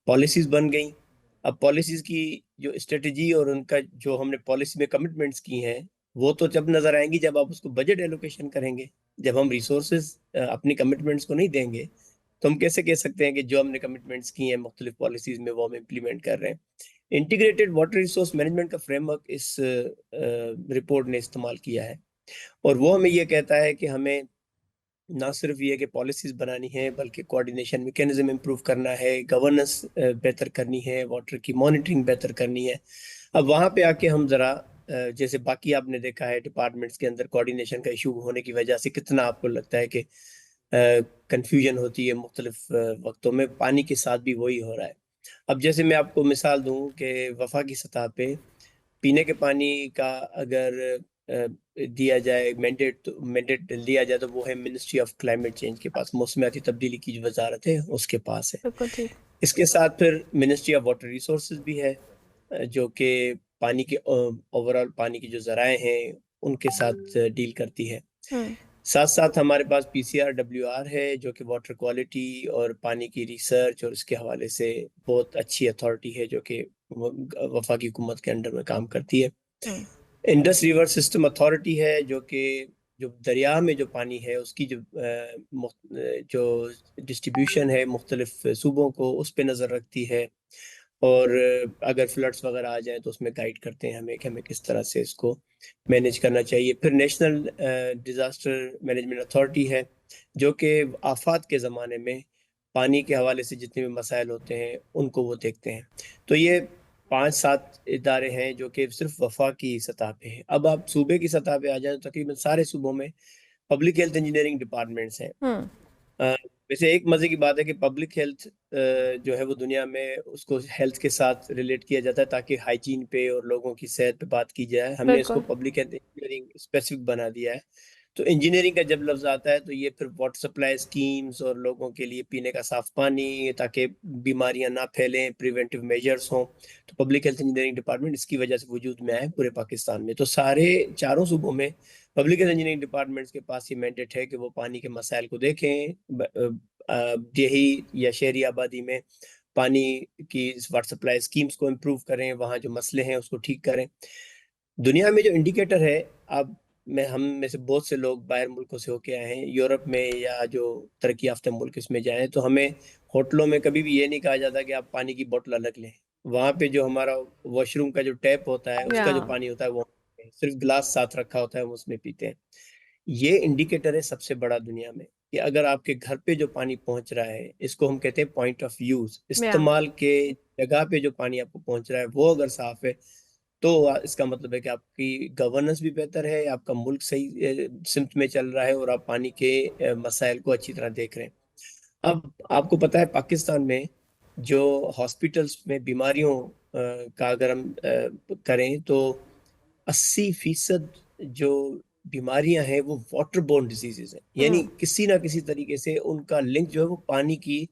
पॉलिसीज़ बन गई। अब पॉलिसीज़ की जो स्ट्रेटजी और उनका जो हमने पॉलिसी में कमिटमेंट्स की हैं वो तो जब नज़र आएंगी जब आप उसको बजट एलोकेशन करेंगे। जब हम रिसोर्सेज अपनी कमिटमेंट्स को नहीं देंगे तो हम कैसे कह सकते हैं कि जो हमने कमिटमेंट्स की हैं मुख्तलिफ पॉलिसीज़ में वो हम इम्प्लीमेंट कर रहे हैं। इंटीग्रेटेड वाटर रिसोर्स मैनेजमेंट का फ्रेमवर्क इस रिपोर्ट ने इस्तेमाल किया है और वो हमें ये कहता है कि हमें ना सिर्फ ये कि पॉलिसीज बनानी है बल्कि कोऑर्डिनेशन मैकेनिज्म इम्प्रूव करना है, गवर्नेंस बेहतर करनी है, वाटर की मॉनिटरिंग बेहतर करनी है। अब वहाँ पे आके हम ज़रा जैसे बाकी आपने देखा है डिपार्टमेंट्स के अंदर कोऑर्डिनेशन का इशू होने की वजह से कितना आपको लगता है कि कन्फ्यूजन होती है मुख्तलिफ वक्तों में, पानी के साथ भी वही हो रहा है। अब जैसे मैं आपको मिसाल दूँ कि वफा की सतह पे पीने के पानी का अगर दिया जाए मैंडेट लिया जाए तो वो है मिनिस्ट्री ऑफ क्लाइमेट चेंज के पास, मौसमियाती तब्दीली की जो वजारत है उसके पास है। इसके साथ फिर मिनिस्ट्री ऑफ वाटर रिसोर्सेज भी है जो कि पानी के ओवरऑल पानी की जो ज़राए हैं उनके साथ डील करती है। साथ साथ हमारे पास PCRWR है जो कि वाटर क्वालिटी और पानी की रिसर्च और इसके हवाले से बहुत अच्छी अथॉरिटी है जो कि वफा की हुकूमत के अंडर में काम करती है। इंडस रिवर सिस्टम अथॉरिटी है जो कि जो दरिया में जो पानी है उसकी जो डिस्ट्रीब्यूशन है मुख्तलिफ सूबों को उस पर नज़र रखती है और अगर फ्लड्स वगैरह आ जाए तो उसमें गाइड करते हैं हमें कि हमें किस तरह से इसको मैनेज करना चाहिए। फिर नेशनल डिज़ास्टर मैनेजमेंट अथॉरिटी है जो कि आफात के ज़माने में पानी के हवाले से जितने भी मसाइल होते हैं उनको वो देखते हैं। तो ये 5-7 इदारे हैं जो कि सिर्फ वफा की सतह पे है। अब आप सूबे की सतह पे आ जाए तो तकरीबन सारे सूबों में पब्लिक हेल्थ इंजीनियरिंग डिपार्टमेंट्स हैं। वैसे एक मजे की बात है कि पब्लिक हेल्थ जो है वो दुनिया में उसको हेल्थ के साथ रिलेट किया जाता है ताकि हाइजीन पे और लोगों की सेहत पे बात की जाए। हमने इसको पब्लिक हेल्थ इंजीनियरिंग स्पेसिफिक बना दिया है। तो इंजीनियरिंग का जब लफ्ज आता है तो ये फिर वाटर सप्लाई स्कीम्स और लोगों के लिए पीने का साफ पानी, ताकि बीमारियां ना फैलें, प्रिवेंटिव मेजर्स हों, तो पब्लिक हेल्थ इंजीनियरिंग डिपार्टमेंट इसकी वजह से वजूद में आया है पूरे पाकिस्तान में। तो सारे चारों सूबों में पब्लिक हेल्थ इंजीनियरिंग डिपार्टमेंट्स के पास ये मैंडेट है कि वो पानी के मसाइल को देखें, देही या शहरी आबादी में पानी की वाटर सप्लाई स्कीम्स को इम्प्रूव करें, वहाँ जो मसले हैं उसको ठीक करें। दुनिया में जो इंडिकेटर है, अब हम में से बहुत से लोग बाहर मुल्कों से होके आए हैं, यूरोप में या जो तरक्की याफ्ता मुल्क इसमें जाएं, तो हमें होटलों में कभी भी ये नहीं कहा जाता कि आप पानी की बोतल अलग लें। वहाँ पे जो हमारा वॉशरूम का जो टैप होता है, उसका जो पानी होता है वो सिर्फ गिलास साथ रखा होता है, वो उसमें पीते हैं। ये इंडिकेटर है सबसे बड़ा दुनिया में कि अगर आपके घर पे जो पानी पहुंच रहा है, इसको हम कहते हैं पॉइंट ऑफ यूज, इस्तेमाल के जगह पे जो पानी आपको पहुंच रहा है वो अगर साफ है, तो इसका मतलब है कि आपकी गवर्नेंस भी बेहतर है, आपका मुल्क सही सिमत में चल रहा है और आप पानी के मसाइल को अच्छी तरह देख रहे हैं। अब आपको पता है पाकिस्तान में जो हॉस्पिटल्स में बीमारियों का अगर हम करें तो 80% जो बीमारियां हैं वो वाटर बोर्न डिजीजेज हैं, यानी किसी ना किसी तरीके से उनका लिंक जो है वो पानी की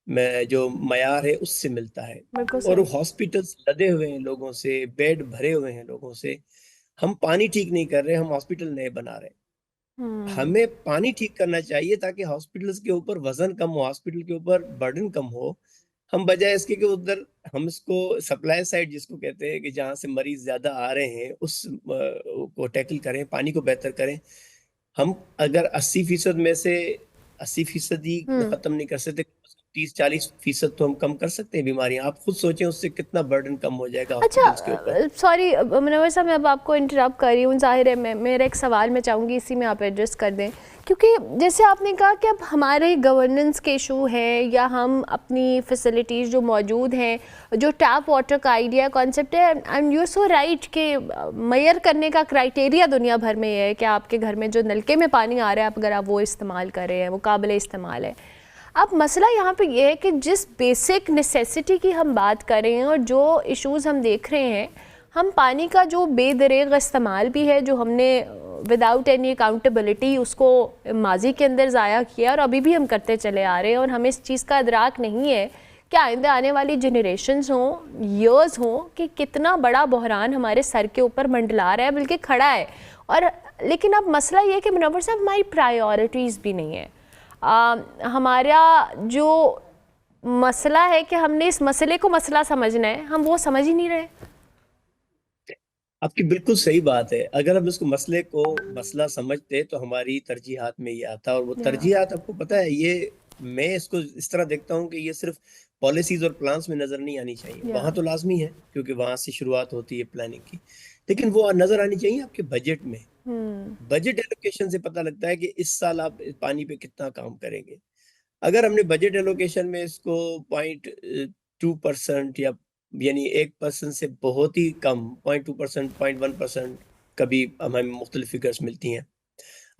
जो मयार है उससे मिलता है। और हॉस्पिटल्स लदे हुए हैं लोगों से, बेड भरे हुए हैं लोगों से। हम पानी ठीक नहीं कर रहे, हम हॉस्पिटल नए बना रहे हैं। हमें पानी ठीक करना चाहिए ताकि हॉस्पिटल्स के ऊपर वजन कम हो, हॉस्पिटल के ऊपर बर्डन कम हो। हम बजाय इसके कि उधर हम इसको सप्लाई साइड जिसको कहते हैं कि जहाँ से मरीज ज्यादा आ रहे हैं उस को टैकल करें, पानी को बेहतर करें। हम अगर 80% में से 80% ही खत्म नहीं कर सकते, 30-40% तो हम कम कर सकते हैं बीमारियां। आप खुद सोचें उससे कितना बर्डन कम हो जाएगा हॉस्पिटल्स के ऊपर। सॉरी मुनव्वर साहब, मैं अब आपको इंटरप्ट कर रही हूँ, जाहिर है मेरा एक सवाल मैं चाहूँगी इसी में आप एड्रेस कर दें, क्योंकि जैसे आपने कहा कि अब हमारे गवर्नेंस के इशू है या हम अपनी फैसिलिटीज़ जो मौजूद हैं, जो टैप वाटर का आइडिया कॉन्सेप्ट है, एंड यू सो राइट कि मेजर करने का क्राइटेरिया दुनिया भर में है कि आपके घर में जो नलके में पानी आ रहा है, अगर आप वो इस्तेमाल कर रहे हैं वो काबिल इस्तेमाल है। अब मसला यहाँ पे ये है कि जिस बेसिक नेसेसिटी की हम बात कर रहे हैं और जो इश्यूज़ हम देख रहे हैं, हम पानी का जो बेदरेग इस्तेमाल भी है, जो हमने विदाउट एनी अकाउंटेबिलिटी उसको माजी के अंदर ज़ाया किया और अभी भी हम करते चले आ रहे हैं, और हमें इस चीज़ का इदराक नहीं है कि आइंदा आने वाली जनरेशन्स हों, ईयर्स हों, कि कितना बड़ा बहरान हमारे सर के ऊपर मंडला रहा है, बल्कि खड़ा है। और लेकिन अब मसला ये है कि मुनव्वर साहब हमारी प्रायोरिटीज़ भी नहीं है। हमारा जो मसला है कि हमने इस मसले को मसला समझना है, हम वो समझ ही नहीं रहे। आपकी बिल्कुल सही बात है। अगर हम इसको मसले को मसला समझते तो हमारी तरजीहात में ये आता, और वो तरजीहात आपको पता है, ये मैं इसको इस तरह देखता हूँ कि ये सिर्फ पॉलिसीज और प्लान्स में नजर नहीं आनी चाहिए। वहां तो लाजमी है क्योंकि वहां से शुरुआत होती है प्लानिंग की, लेकिन वो नजर आनी चाहिए आपके बजट में। बजट एलोकेशन से पता लगता है कि इस साल आप पानी पे कितना काम करेंगे। अगर हमने बजट एलोकेशन में इसको 0.2% या यानी 1% से बहुत ही कम 0.2%, 0.1% कभी हमें मुख्तलिफ फिगर्स मिलती हैं।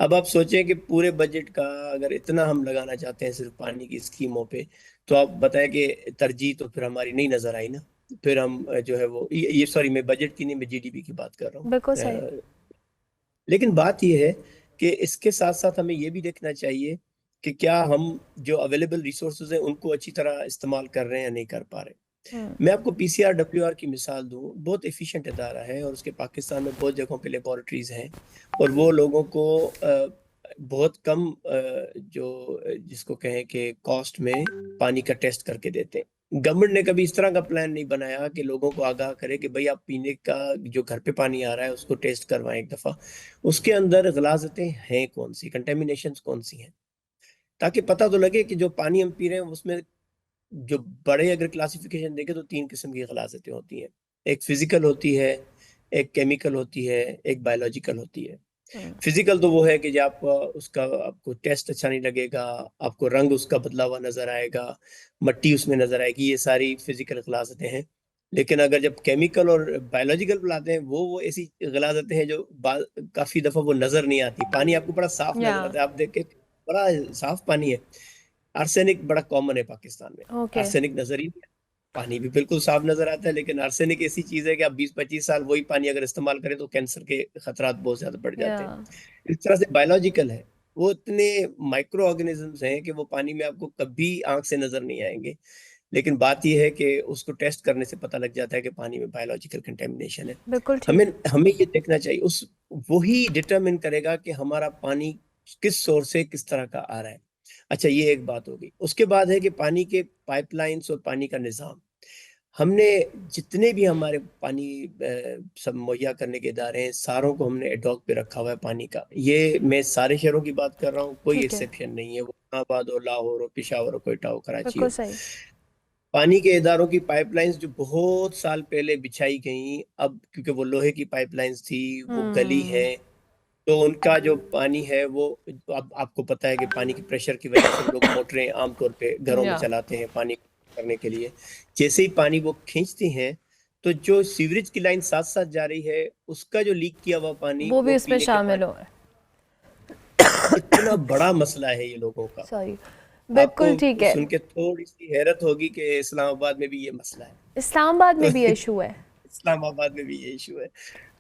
अब आप सोचें कि पूरे बजट का अगर इतना हम लगाना चाहते हैं सिर्फ पानी की स्कीमों पे, तो आप बताएं कि तरजीह तो फिर हमारी नहीं नजर आई ना। फिर हम जो है वो ये सॉरी, मैं बजट की नहीं, मैं जीडीपी की बात कर रहा हूँ। बिल्कुल सही। लेकिन बात यह है कि इसके साथ साथ हमें ये भी देखना चाहिए कि क्या हम जो अवेलेबल रिसोर्सेज हैं उनको अच्छी तरह इस्तेमाल कर रहे हैं या नहीं कर पा रहे। मैं आपको पीसीआर डब्ल्यूआर की मिसाल दूं, बहुत एफिशिएंट इदारा है और उसके पाकिस्तान में बहुत जगहों पे लेबोरेटरीज हैं, और वो लोगों को बहुत कम जो जिसको कहें कि कॉस्ट में पानी का टेस्ट करके देते हैं। गवर्नमेंट ने कभी इस तरह का प्लान नहीं बनाया कि लोगों को आगाह करे कि भाई आप पीने का जो घर पे पानी आ रहा है उसको टेस्ट करवाएं एक दफा, उसके अंदर गलाजतें हैं कौन सी, कंटेमिनेशन कौन सी हैं, ताकि पता तो लगे कि जो पानी हम पी रहे हैं उसमें जो बड़े अगर क्लासिफिकेशन देखें तो 3 किस्म की गलाजतें होती हैं। एक फिजिकल होती है, एक केमिकल होती है, एक बायोलॉजिकल होती है। फिजिकल तो वो है कि जब उसका आपको टेस्ट अच्छा नहीं लगेगा, आपको रंग उसका बदला हुआ नजर आएगा, मट्टी उसमें नजर आएगी, ये सारी फिजिकल गलाजतें हैं। लेकिन अगर जब केमिकल और बायोलॉजिकल पर आते हैं, वो ऐसी गलाजतें हैं जो काफी दफा वो नजर नहीं आती। पानी आपको बड़ा साफ नजर आता है, आप देख के बड़ा साफ पानी है। आर्सेनिक बड़ा कॉमन है पाकिस्तान में, आर्सेनिक नजर ही नहीं। पानी भी बिल्कुल साफ नजर आता है, लेकिन आर्सेनिक ऐसी चीज है कि आप 20-25 साल वही पानी अगर इस्तेमाल करें तो कैंसर के खतरात बहुत ज्यादा बढ़ जाते हैं। इस तरह से बायोलॉजिकल है, वो इतने माइक्रो ऑर्गेनिजम्स हैं कि वो पानी में आपको कभी आंख से नजर नहीं आएंगे, लेकिन बात यह है कि उसको टेस्ट करने से पता लग जाता है कि पानी में बायोलॉजिकल कंटेमिनेशन है। बिल्कुल ठीक। हमें ये देखना चाहिए, उस वही डिटरमिन करेगा कि हमारा पानी किस सोर्स से किस तरह का आ रहा है। अच्छा, ये एक बात होगी। उसके बाद है कि पानी के पाइपलाइंस और पानी का निज़ाम, हमने जितने भी हमारे पानी सब मुहैया करने के इदारे हैं, सारों को हमने एडॉक पे रखा हुआ है पानी का। ये मैं सारे शहरों की बात कर रहा हूँ, कोई ठीक है। एक्सेप्शन नहीं है, वो इस्लामाबाद हो, लाहौर हो, पेशावर हो, कोयटा हो, कराची बिल्कुल हो। सही। पानी के इदारों की पाइपलाइंस जो बहुत साल पहले बिछाई गई, अब क्योंकि वो लोहे की पाइपलाइंस थी, वो गली है, तो उनका जो पानी है वो, अब आपको पता है कि पानी के प्रेशर की वजह से लोग मोटरें आमतौर पे घरों में या चलाते हैं पानी करने के लिए। जैसे ही पानी वो खींचती हैं, तो जो सीवरेज की लाइन साथ साथ जा रही है, उसका जो लीक किया हुआ पानी वो भी इसमें पीने के शामिल पानी, हो। इतना बड़ा मसला है ये लोगों का। सॉरी, बिल्कुल आपको ठीक है। सुन के थोड़ी सी हैरत होगी कि इस्लामाबाद में भी ये मसला है। इस्लामाबाद में तो भी इशू है। इस्लामाबाद में भी ये इशू है।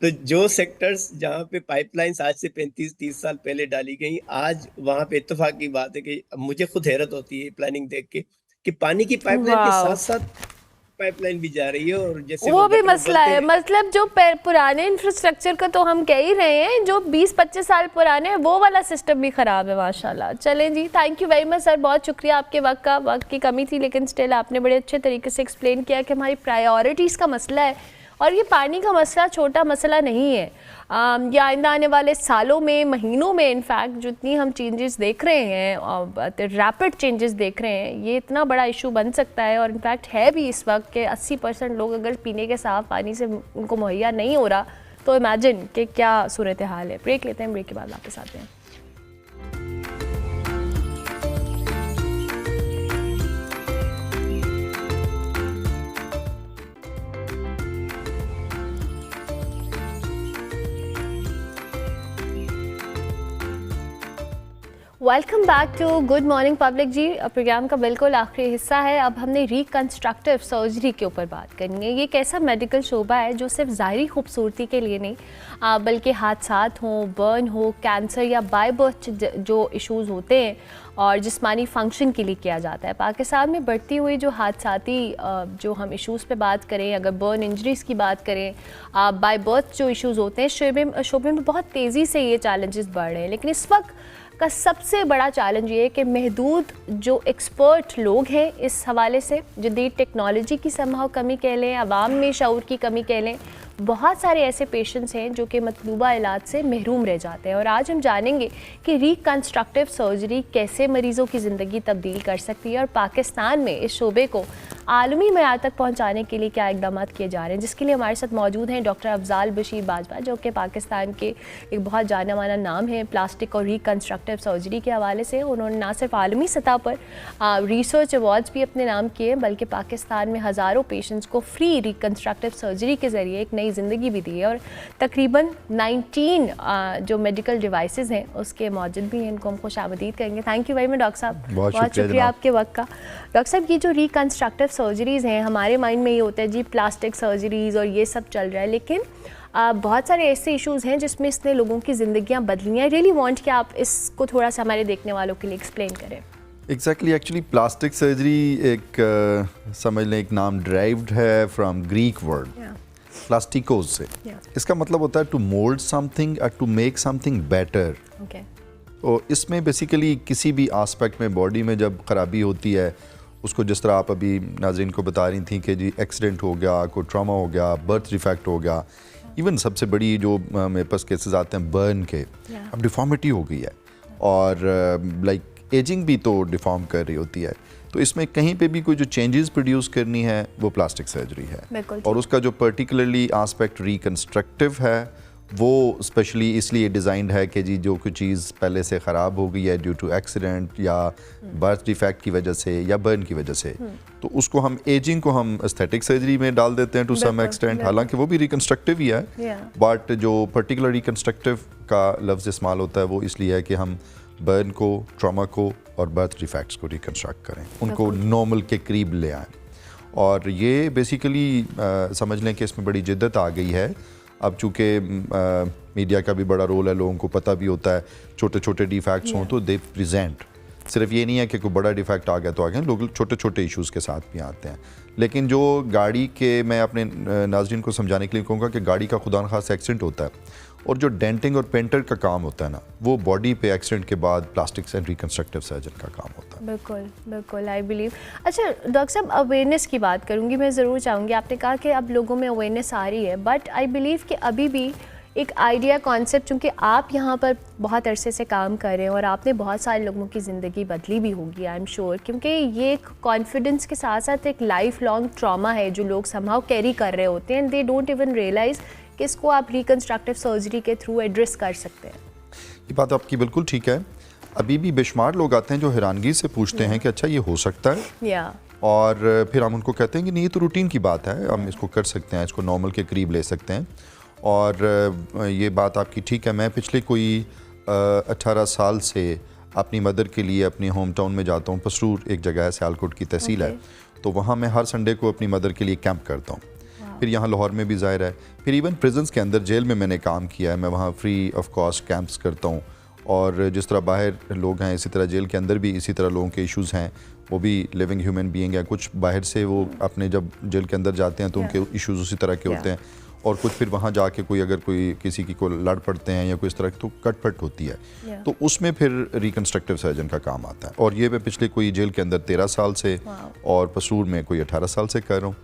तो जो सेक्टर्स जहाँ पे पाइपलाइंस आज से 35-30 साल पहले डाली गई, आज वहां पे इत्तेफाक की बात है कि मुझे खुद हैरत होती है प्लानिंग देख के कि पानी की पाइपलाइन के वाओ, साथ साथ पाइपलाइन भी जा रही है, और जैसे वो भी गटर मसला उबलते है। हैं। मतलब जो पुराने इंफ्रास्ट्रक्चर का तो हम कह ही रहे हैं, जो 20-25 साल पुराने हैं वो वाला सिस्टम भी ख़राब है माशाल्लाह। चलें जी, thank you very much sir, बहुत शुक्रिया आपके वक्त की कमी थी, लेकिन स्टिल आपने बड़े अच्छे तरीके से एक्सप्लेन किया कि हमारी प्रायोरिटीज़ का मसला है, और ये पानी का मसला छोटा मसला नहीं है। ये आइंदा आने वाले सालों में, महीनों में, इनफैक्ट जितनी हम चेंजेस देख रहे हैं, रैपिड चेंजेस देख रहे हैं, ये इतना बड़ा इशू बन सकता है, और इनफैक्ट है भी इस वक्त के 80% लोग अगर पीने के साफ पानी से उनको मुहैया नहीं हो रहा, तो इमेजिन कि क्या सूरत हाल है। ब्रेक लेते हैं, ब्रेक के बाद वापस आते हैं। Welcome back to good morning public जी। प्रोग्राम का बिल्कुल आखिरी हिस्सा है। अब हमने रिकंस्ट्रक्टिव सर्जरी के ऊपर बात करनी है। ये एक ऐसा मेडिकल शोबा है जो सिर्फ ज़ाहिरी खूबसूरती के लिए नहीं, बल्कि हादसात हों, बर्न हो, कैंसर या बाय बर्थ जो इश्यूज़ होते हैं और जिस्मानी फंक्शन के लिए किया जाता है। पाकिस्तान में बढ़ती हुई जो हादसाती जो हम इश्यूज़ पे बात करें, अगर बर्न इंजरीज़ की बात करें, बाय बर्थ जो इश्यूज़ होते हैं, शोबे में बहुत तेज़ी से ये चैलेंजेस बढ़ रहे हैं। लेकिन इस वक्त का सबसे बड़ा चैलेंज ये है कि महदूद जो एक्सपर्ट लोग हैं इस हवाले से, जदीद टेक्नोलॉजी की संभव कमी कह लें, आवाम में शऊर की कमी कह लें, बहुत सारे ऐसे पेशेंट्स हैं जो कि मतलूबा इलाज से महरूम रह जाते हैं। और आज हम जानेंगे कि रिकंस्ट्रक्टिव सर्जरी कैसे मरीज़ों की ज़िंदगी तब्दील कर सकती है, और पाकिस्तान में इस शोबे को आलमी मयार तक पहुँचाने के लिए क्या इक़दाम किए जा रहे हैं, जिसके लिए हमारे साथ मौजूद हैं डॉक्टर अफजाल बशीर बाजवा, जो कि पाकिस्तान के एक बहुत जाना माना नाम है प्लास्टिक और रिकंस्ट्रक्टिव सर्जरी के हवाले से। उन्होंने ना सिर्फ आलमी सतह पर रिसर्च अवार्ड्स भी अपने नाम किए, बल्कि पाकिस्तान में हज़ारों पेशेंट्स को फ्री रिकंस्ट्रक्टिव सर्जरी के ज़रिए एक नई ज़िंदगी भी दी है। और तकरीबन 19 जो मेडिकल डिवाइसेस हैं उसके मौजूद भी हैं। इनको हम खुशामदीद करेंगे। Thank you very much doctor साहब, बहुत शुक्रिया आपके वक्त का। डॉक्टर साहब, ये जो रिकंस्ट्रक्टिव सर्जरीज़ हैं, हमारे माइंड में ये होता है जी प्लास्टिक सर्जरीज़ और ये सब चल रहा है, लेकिन बहुत सारे ऐसे इश्यूज़ हैं जिसमें इसने लोगों की ज़िंदगियाँ बदली हैं। रियली वांट कि आप इसको थोड़ा सा हमारे देखने वालों के लिए एक्सप्लेन करें। एग्जैक्टली, एक्चुअली प्लास्टिक सर्जरी एक समझ लें एक नाम ड्राइव्ड है फ्रॉम ग्रीक वर्ड प्लास्टिकोज से। इसका मतलब होता है टू मोल्ड समथिंग और टू मेक समथिंग बेटर। तो इसमें बेसिकली किसी भी आस्पेक्ट में बॉडी में जब ख़राबी होती है, उसको जिस तरह आप अभी नाज़रीन को बता रही थी कि जी एक्सीडेंट हो गया, कोई ट्रॉमा हो गया, बर्थ डिफेक्ट हो गया, इवन सबसे बड़ी जो मेरे पास केसेस आते हैं बर्न के, अब डिफॉर्मिटी हो गई है और लाइक एजिंग भी तो डिफॉर्म कर रही होती है। तो इसमें कहीं पे भी कोई जो चेंजेस प्रोड्यूस करनी है वो प्लास्टिक सर्जरी है, और उसका जो पर्टिकुलरली आस्पेक्ट रिकंस्ट्रक्टिव है वो स्पेशली इसलिए डिज़ाइंड है कि जी जो कोई चीज़ पहले से ख़राब हो गई है ड्यू टू एक्सीडेंट या बर्थ डिफेक्ट की वजह से या बर्न की वजह से, तो उसको हम एजिंग को हम एस्थेटिक सर्जरी में डाल देते हैं टू सम एक्सटेंट, हालांकि वो भी रिकंस्ट्रक्टिव ही है, बट जो पर्टिकुलर रिकंस्ट्रक्टिव का लफ्ज़ इस्तेमाल होता है वो इसलिए है कि हम बर्न को, ट्रॉमा को और बर्थ डिफेक्ट्स को रिकंस्ट्रक्ट करें, उनको नॉर्मल के करीब ले आएँ। और ये बेसिकली समझ लें कि इसमें बड़ी जिद्दत आ गई है। अब चूँकि मीडिया का भी बड़ा रोल है, लोगों को पता भी होता है छोटे छोटे डिफेक्ट्स हों तो दे प्रेजेंट। सिर्फ ये नहीं है कि कोई बड़ा डिफेक्ट आ गया तो आ गया, लोग छोटे छोटे इश्यूज़ के साथ भी आते हैं। लेकिन जो गाड़ी के, मैं अपने नाज़रीन को समझाने के लिए कहूँगा कि गाड़ी का खुदा न खासा एक्सीडेंट होता है और जो डेंटिंग और पेंटर का काम होता है ना, वो बॉडी पे एक्सीडेंट के बाद प्लास्टिक्स एंड रिकंस्ट्रक्टिव सर्जन का काम होता है। बिल्कुल बिल्कुल, आई बिलीव। अच्छा डॉक्टर साहब, अवेयरनेस की बात करूँगी मैं, ज़रूर चाहूँगी। आपने कहा कि अब लोगों में अवेयरनेस आ रही है, बट आई बिलीव कि अभी भी एक आइडिया कॉन्सेप्ट, चूँकि आप यहाँ पर बहुत अरसे से काम कर रहे हैं और आपने बहुत सारे लोगों की ज़िंदगी बदली भी होगी, आई एम श्योर, क्योंकि ये एक कॉन्फिडेंस के साथ साथ एक लाइफ लॉन्ग ट्रॉमा है जो लोग समहाउ कैरी कर रहे होते हैं, दे डोंट इवन रियलाइज़ कि इसको आप रिकंस्ट्रक्टिव सर्जरी के थ्रू एड्रेस कर सकते हैं। ये बात आपकी बिल्कुल ठीक है। अभी भी बेशुमार लोग आते हैं जो हैरानगी से पूछते हैं कि अच्छा ये हो सकता है, या और फिर हम उनको कहते हैं कि नहीं, ये तो रूटीन की बात है, हम इसको कर सकते हैं, इसको नॉर्मल के करीब ले सकते हैं। और ये बात आपकी ठीक है। मैं पिछले कोई 18 साल से अपनी मदर के लिए अपनी होम टाउन में जाता हूँ। पसरूर एक जगह है, सियालकोट की तहसील है, तो वहाँ मैं हर संडे को अपनी मदर के लिए कैंप करता हूँ। फिर यहाँ लाहौर में भी ज़ाहिर है, फिर इवन प्रिजन्स के अंदर जेल में मैंने काम किया है, मैं वहाँ फ्री ऑफ कॉस्ट कैंप्स करता हूँ। और जिस तरह बाहर लोग हैं, इसी तरह जेल के अंदर भी इसी तरह लोगों के इश्यूज़ हैं, वो भी लिविंग ह्यूमन बीइंग है। कुछ बाहर से वो अपने जब जेल के अंदर जाते हैं तो उनके इश्यूज़ उसी तरह के होते हैं, और कुछ फिर वहाँ जाके कोई अगर कोई किसी की को लड़ पड़ते हैं या कोई इस तरह की तो कटपट होती है, तो उसमें फिर रिकंस्ट्रक्टिव सर्जन का काम आता है। और ये मैं पिछले कोई जेल के अंदर 13 साल से और पसूर में कोई 18 साल से कर रहा हूँ।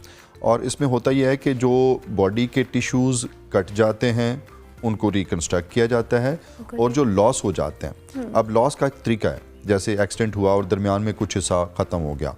और इसमें होता यह है कि जो बॉडी के टिश्यूज़ कट जाते हैं उनको रिकंस्ट्रक्ट किया जाता है, और जो लॉस हो जाते हैं, अब लॉस का एक तरीका है, जैसे एक्सीडेंट हुआ और दरमियान में कुछ हिस्सा ख़त्म हो गया,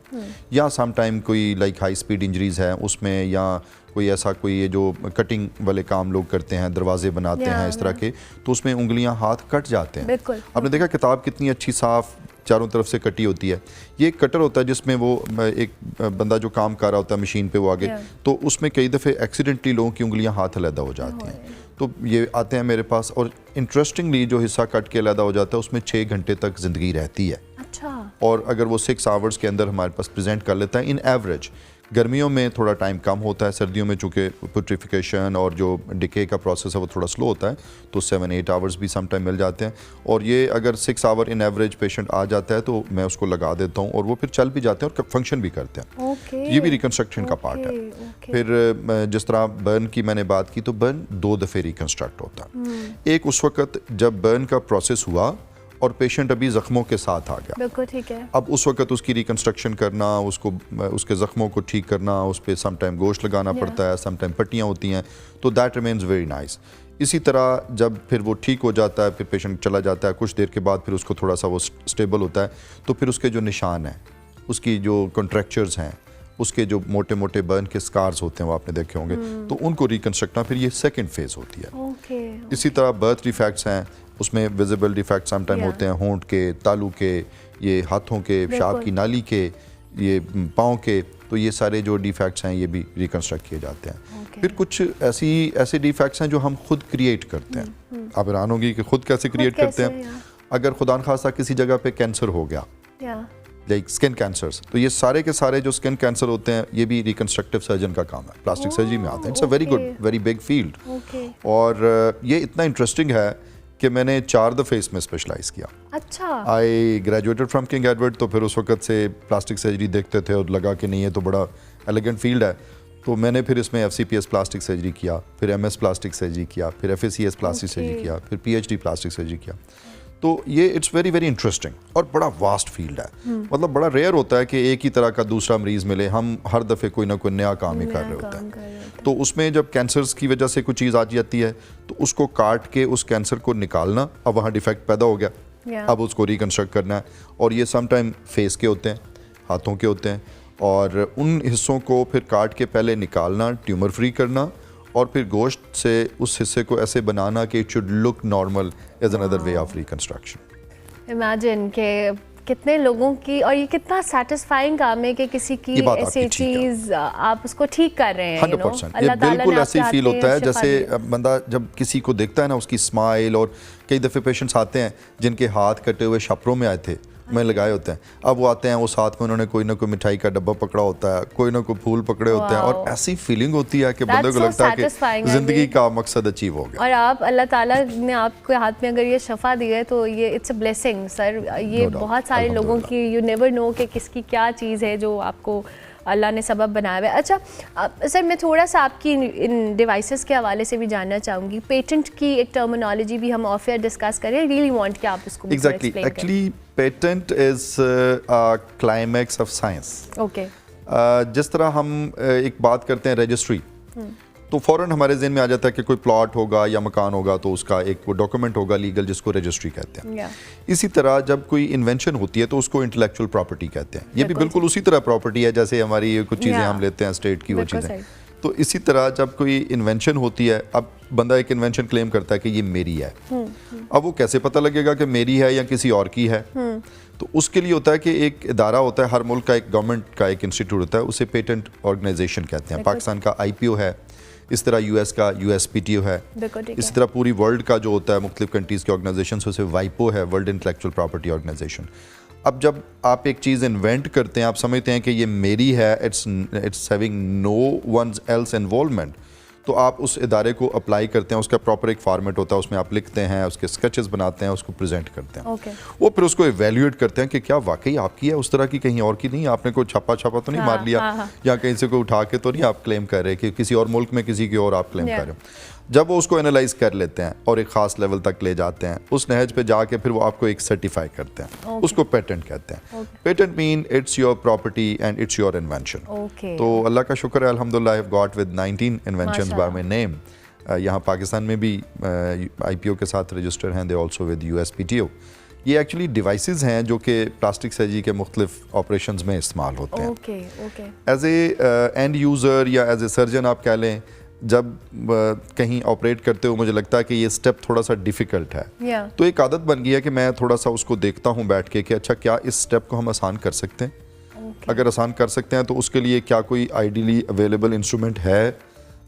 या सम टाइम कोई लाइक हाई स्पीड इंजरीज़ है उसमें, या कोई ऐसा कोई ये जो कटिंग वाले काम लोग करते हैं, दरवाजे बनाते हैं इस तरह के, तो उसमें उंगलियां हाथ कट जाते हैं। आपने देखा किताब कितनी अच्छी साफ़ चारों तरफ से कटी होती है, ये एक कटर होता है जिसमें वो एक बंदा जो काम कर रहा होता है मशीन पे वो आगे, तो उसमें कई दफ़े एक्सीडेंटली लोगों की उंगलियां हाथ अलहदा हो जाती हैं। तो ये आते हैं मेरे पास, और इंटरेस्टिंगली जो हिस्सा कट के अलहदा हो जाता है उसमें 6 घंटे तक ज़िंदगी रहती है। अच्छा। और अगर वो 6 आवर्स के अंदर हमारे पास प्रेजेंट कर लेता है इन एवरेज। गर्मियों में थोड़ा टाइम कम होता है, सर्दियों में चूँकि पुट्रिफिकेशन और जो डिके का प्रोसेस है वो थोड़ा स्लो होता है, तो 7-8 आवर्स भी सम टाइम मिल जाते हैं। और ये अगर 6 आवर इन एवरेज पेशेंट आ जाता है तो मैं उसको लगा देता हूँ और वो फिर चल भी जाते हैं और फंक्शन भी करते हैं। ये भी रिकंस्ट्रक्शन का पार्ट है। फिर जिस तरह बर्न की मैंने बात की, तो बर्न 2 दफ़े रिकंस्ट्रक्ट होता है। एक उस वक्त जब बर्न का प्रोसेस हुआ और पेशेंट अभी ज़ख्मों के साथ आ गया, बिल्कुल ठीक है। अब उस वक्त उसकी रिकंस्ट्रक्शन करना, उसको उसके ज़ख्मों को ठीक करना, उस पर सम टाइम गोश्त लगाना पड़ता है, सम टाइम पट्टियाँ होती हैं, तो दैट रिमेन्स वेरी नाइस। इसी तरह जब फिर वो ठीक हो जाता है, फिर पेशेंट चला जाता है, कुछ देर के बाद फिर उसको थोड़ा सा वो स्टेबल होता है, तो फिर उसके जो निशान हैं, उसकी जो कॉन्ट्रैक्चर्स हैं, उसके जो मोटे मोटे बर्न के स्कार्स होते हैं वो आपने देखे होंगे, तो उनको रिकंस्ट्रक्ट करना, फिर ये सेकंड फेज़ होती है। इसी तरह बर्थ डिफेक्ट्स हैं, उसमें विजिबल डिफेक्ट सम टाइम होते हैं, होंठ के, तालू के, ये हाथों के, पेशाब की नाली के, ये पाँव के, तो ये सारे जो डिफेक्ट्स हैं ये भी रिकंस्ट्रक्ट किए जाते हैं। फिर कुछ ऐसे डिफेक्ट्स हैं जो हम खुद क्रिएट करते हैं। आप हैरान होंगी कि खुद कैसे क्रिएट करते हैं। अगर खुदा न खास्ता किसी जगह पे कैंसर हो गया, लाइक स्किन कैंसर्स, तो ये सारे के सारे जो स्किन कैंसर होते हैं ये भी रिकंस्ट्रक्टिव सर्जन का काम है, प्लास्टिक सर्जरी में आते हैं। It's a very good, very big field. और ये इतना इंटरेस्टिंग है कि मैंने 4 दफ़े इसमें स्पेशलाइज़ किया। अच्छा। I graduated from king Edward, तो फिर उस वक्त से प्लास्टिक सर्जरी देखते थे और लगा कि नहीं ये तो बड़ा एलिगेंट फील्ड है, तो मैंने फिर इसमें FCPS प्लास्टिक सर्जरी किया, फिर MS प्लास्टिक सर्जरी किया, फिर FACS प्लास्टिक सर्जरी किया, फिर PhD प्लास्टिक सर्जरी किया। तो ये इट्स वेरी वेरी इंटरेस्टिंग और बड़ा वास्ट फील्ड है। मतलब बड़ा रेयर होता है कि एक ही तरह का दूसरा मरीज़ मिले, हम हर दफ़े कोई ना कोई नया काम ही कर रहे होते हैं। तो उसमें जब कैंसर्स की वजह से कोई चीज़ आ जाती है तो उसको काट के उस कैंसर को निकालना, अब वहाँ डिफेक्ट पैदा हो गया, अब उसको रिकंस्ट्रक्ट करना है। और ये सम टाइम फेस के होते हैं, हाथों के होते हैं, और उन हिस्सों को फिर काट के पहले निकालना, ट्यूमर फ्री करना, और फिर गोश्त से उस हिस्से को ऐसे बनाना कि it should look normal as another way of reconstruction. Imagine के कितने लोगों की, और ये कितना सेटिस्फाइंग काम है कि किसी की ऐसी चीज़ आप उसको ठीक कर रहे हैं। 100% ये बिल्कुल ऐसे ही फील होता है जैसे बंदा जब किसी को देखता है ना, उसकी स्माइल। और कई दफ़े पेशेंट्स आते हैं जिनके हाथ कटे हुए छपरों में आए थे, में लगाए होते हैं। अब वो आते हैं, वो साथ में उन्होंने कोई ना कोई मिठाई का डब्बा पकड़ा होता है, कोई ना कोई फूल पकड़े होते हैं, और ऐसी फीलिंग होती है कि बंदे को लगता है कि ज़िंदगी का मकसद अचीव हो गया। और आप, अल्लाह ताला ने आपके हाथ में अगर ये शफा दी है तो ये इट्स अ ब्लेसिंग सर। ये बहुत सारे लोगों की, यू नेवर नो कि किसकी क्या चीज़ है जो आपको अल्लाह ने सबब बनाया हुआ है। अच्छा सर, मैं थोड़ा सा आपकी इन डिवाइसेस के हवाले से भी जानना चाहूँगी। पेटेंट की एक टर्मिनोलॉजी भी हम ऑफ एयर डिस्कस करें, रियली वांट कि आप इसको exactly, actually patent is climax of science. Okay, जिस तरह हम एक बात करते हैं रजिस्ट्री, तो फ़ौरन हमारे ज़हन में आ जाता है कि कोई प्लॉट होगा या मकान होगा तो उसका एक वो डॉक्यूमेंट होगा लीगल, जिसको रजिस्ट्री कहते हैं। इसी तरह जब कोई इन्वेंशन होती है तो उसको इंटेलेक्चुअल प्रॉपर्टी कहते हैं। ये भी बिल्कुल उसी तरह प्रॉपर्टी है जैसे हमारी कुछ चीज़ें हम लेते हैं स्टेट की, वो चीज़ें। तो इसी तरह जब कोई इन्वेंशन होती है, अब बंदा एक इन्वेंशन क्लेम करता है कि ये मेरी है, अब वो कैसे पता लगेगा कि मेरी है या किसी और की है? तो उसके लिए होता है कि एक इदारा होता है, हर मुल्क का एक गवर्नमेंट का एक इंस्टीट्यूट होता है, उसे पेटेंट ऑर्गेनाइजेशन कहते हैं। पाकिस्तान का IPO है, इस तरह US का USPTO है, इसी तरह पूरी वर्ल्ड का जो होता है मुख्तलिफ कंट्रीज़ के ऑर्गेनाइजेशन, उसे WIPO है, वर्ल्ड इंटेलेक्चुअल प्रॉपर्टी ऑर्गेनाइजेशन। अब जब आप एक चीज़ इन्वेंट करते हैं, आप समझते हैं कि ये मेरी है, it's having no one's else involvement, तो आप उस इदारे को अप्लाई करते हैं। उसका प्रॉपर एक फॉर्मेट होता है, उसमें आप लिखते हैं, उसके स्केचेस बनाते हैं, उसको प्रेजेंट करते हैं। वो फिर उसको इवेल्यूएट करते हैं कि क्या वाकई आपकी है, उस तरह की कहीं और की नहीं, आपने कोई छापा तो नहीं मार लिया, या कहीं से कोई उठा के तो नहीं आप क्लेम कर रहे कि किसी और मुल्क में किसी की और आप क्लेम कर रहे हो। जब वो उसको एनालाइज कर लेते हैं और एक ख़ास लेवल तक ले जाते हैं, उस नहज पे जाके फिर वो आपको एक सर्टिफाई करते हैं, उसको पेटेंट कहते हैं। Patent mean it's your property and it's your invention. तो अल्लाह का शुक्र है, अल्हम्दुलिल्लाह, I have got with 19 inventions by my name. यहाँ पाकिस्तान में भी IPO के साथ रजिस्टर हैं, दे आल्सो विद USPTO। ये एक्चुअली डिवाइसेस हैं जो कि प्लास्टिक सर्जरी के मुख्तलिफ ऑपरेशंस में इस्तेमाल होते हैं। एज ए एंड यूज़र या एज ए सर्जन आप कह लें, जब कहीं ऑपरेट करते हो मुझे लगता है कि ये स्टेप थोड़ा सा डिफ़िकल्ट है, तो एक आदत बन गई है कि मैं थोड़ा सा उसको देखता हूँ बैठ के कि अच्छा क्या इस स्टेप को हम आसान कर सकते हैं। अगर आसान कर सकते हैं तो उसके लिए क्या कोई आइडियली अवेलेबल इंस्ट्रूमेंट है,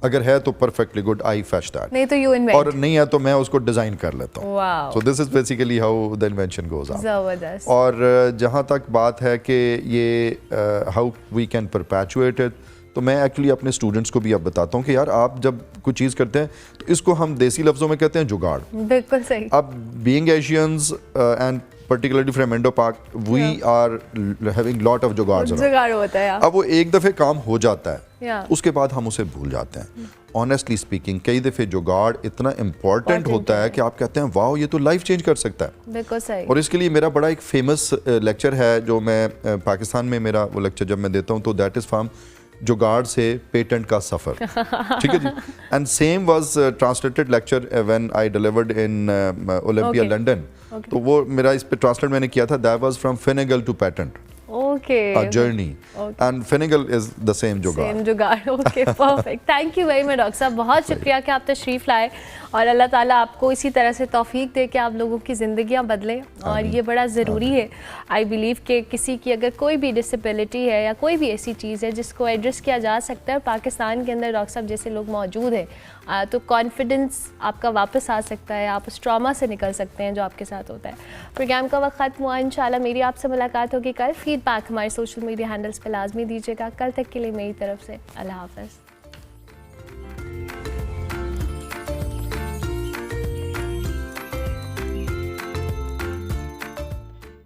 अगर है तो perfectly good, I fetch that, नहीं तो यू इन्वेंट, और नहीं है तो मैं उसको डिज़ाइन कर लेता हूँ। So this is basically how the invention goes on. ज़बरदस्त। और जहाँ तक बात है कि ये हाउ वी कैन परपैचुएट इट, तो मैं एक्चुअली अपने स्टूडेंट्स को भी अब बताता हूँ कि यार आप जब कोई चीज़ करते हैं तो इसको हम देसी लफ्ज़ों में कहते हैं जुगाड़। बिल्कुल सही। अब being Asians and particularly from Indo Pak, we are having lot of जुगाड़ होता है। अब वो एक दफ़े काम हो जाता है, उसके बाद हम उसे भूल जाते हैं। ऑनेस्टली स्पीकिंग, कई दफ़े जुगाड़ इतना इम्पॉर्टेंट होता है कि आप कहते हैं वाह ये तो लाइफ चेंज कर सकता है। बिल्कुल सही। और इसके लिए मेरा बड़ा एक फेमस लेक्चर है जो मैं पाकिस्तान में, मेरा वो लेक्चर जब मैं देता हूँ तो दैट इज़ फ्रॉम जुगाड़ से पेटेंट का सफ़र। ठीक है जी। And same was translated lecture when I delivered in Olympia London. तो वो मेरा इस पे ट्रांसलेट मैंने किया था, that was from finagle to patent, a journey, and Finagle is the same jugaad. Okay, perfect. Thank you very much doctor साहब, बहुत शुक्रिया कि आप तशरीफ़ लाए, और अल्लाह ताला आपको इसी तरह से तौफीक दे कि आप लोगों की ज़िंदगियाँ बदलें। और ये बड़ा ज़रूरी है, आई बिलीव कि किसी की अगर कोई भी डिसेबिलिटी है या कोई भी ऐसी चीज़ है जिसको एड्रेस किया जा सकता है, और पाकिस्तान के अंदर डॉक्टर साहब जैसे लोग मौजूद हैं, तो कॉन्फिडेंस आपका वापस आ सकता है, आप उस ट्रॉमा से निकल सकते हैं जो आपके साथ होता है। प्रोग्राम का वक्त ख़त्म हुआ, इंशाल्लाह मेरी आपसे मुलाकात होगी कल। फीडबैक हमारे सोशल मीडिया हैंडल्स पर लाजमी दीजिएगा। कल तक के लिए मेरी तरफ से अल्लाह हाफ़िज़।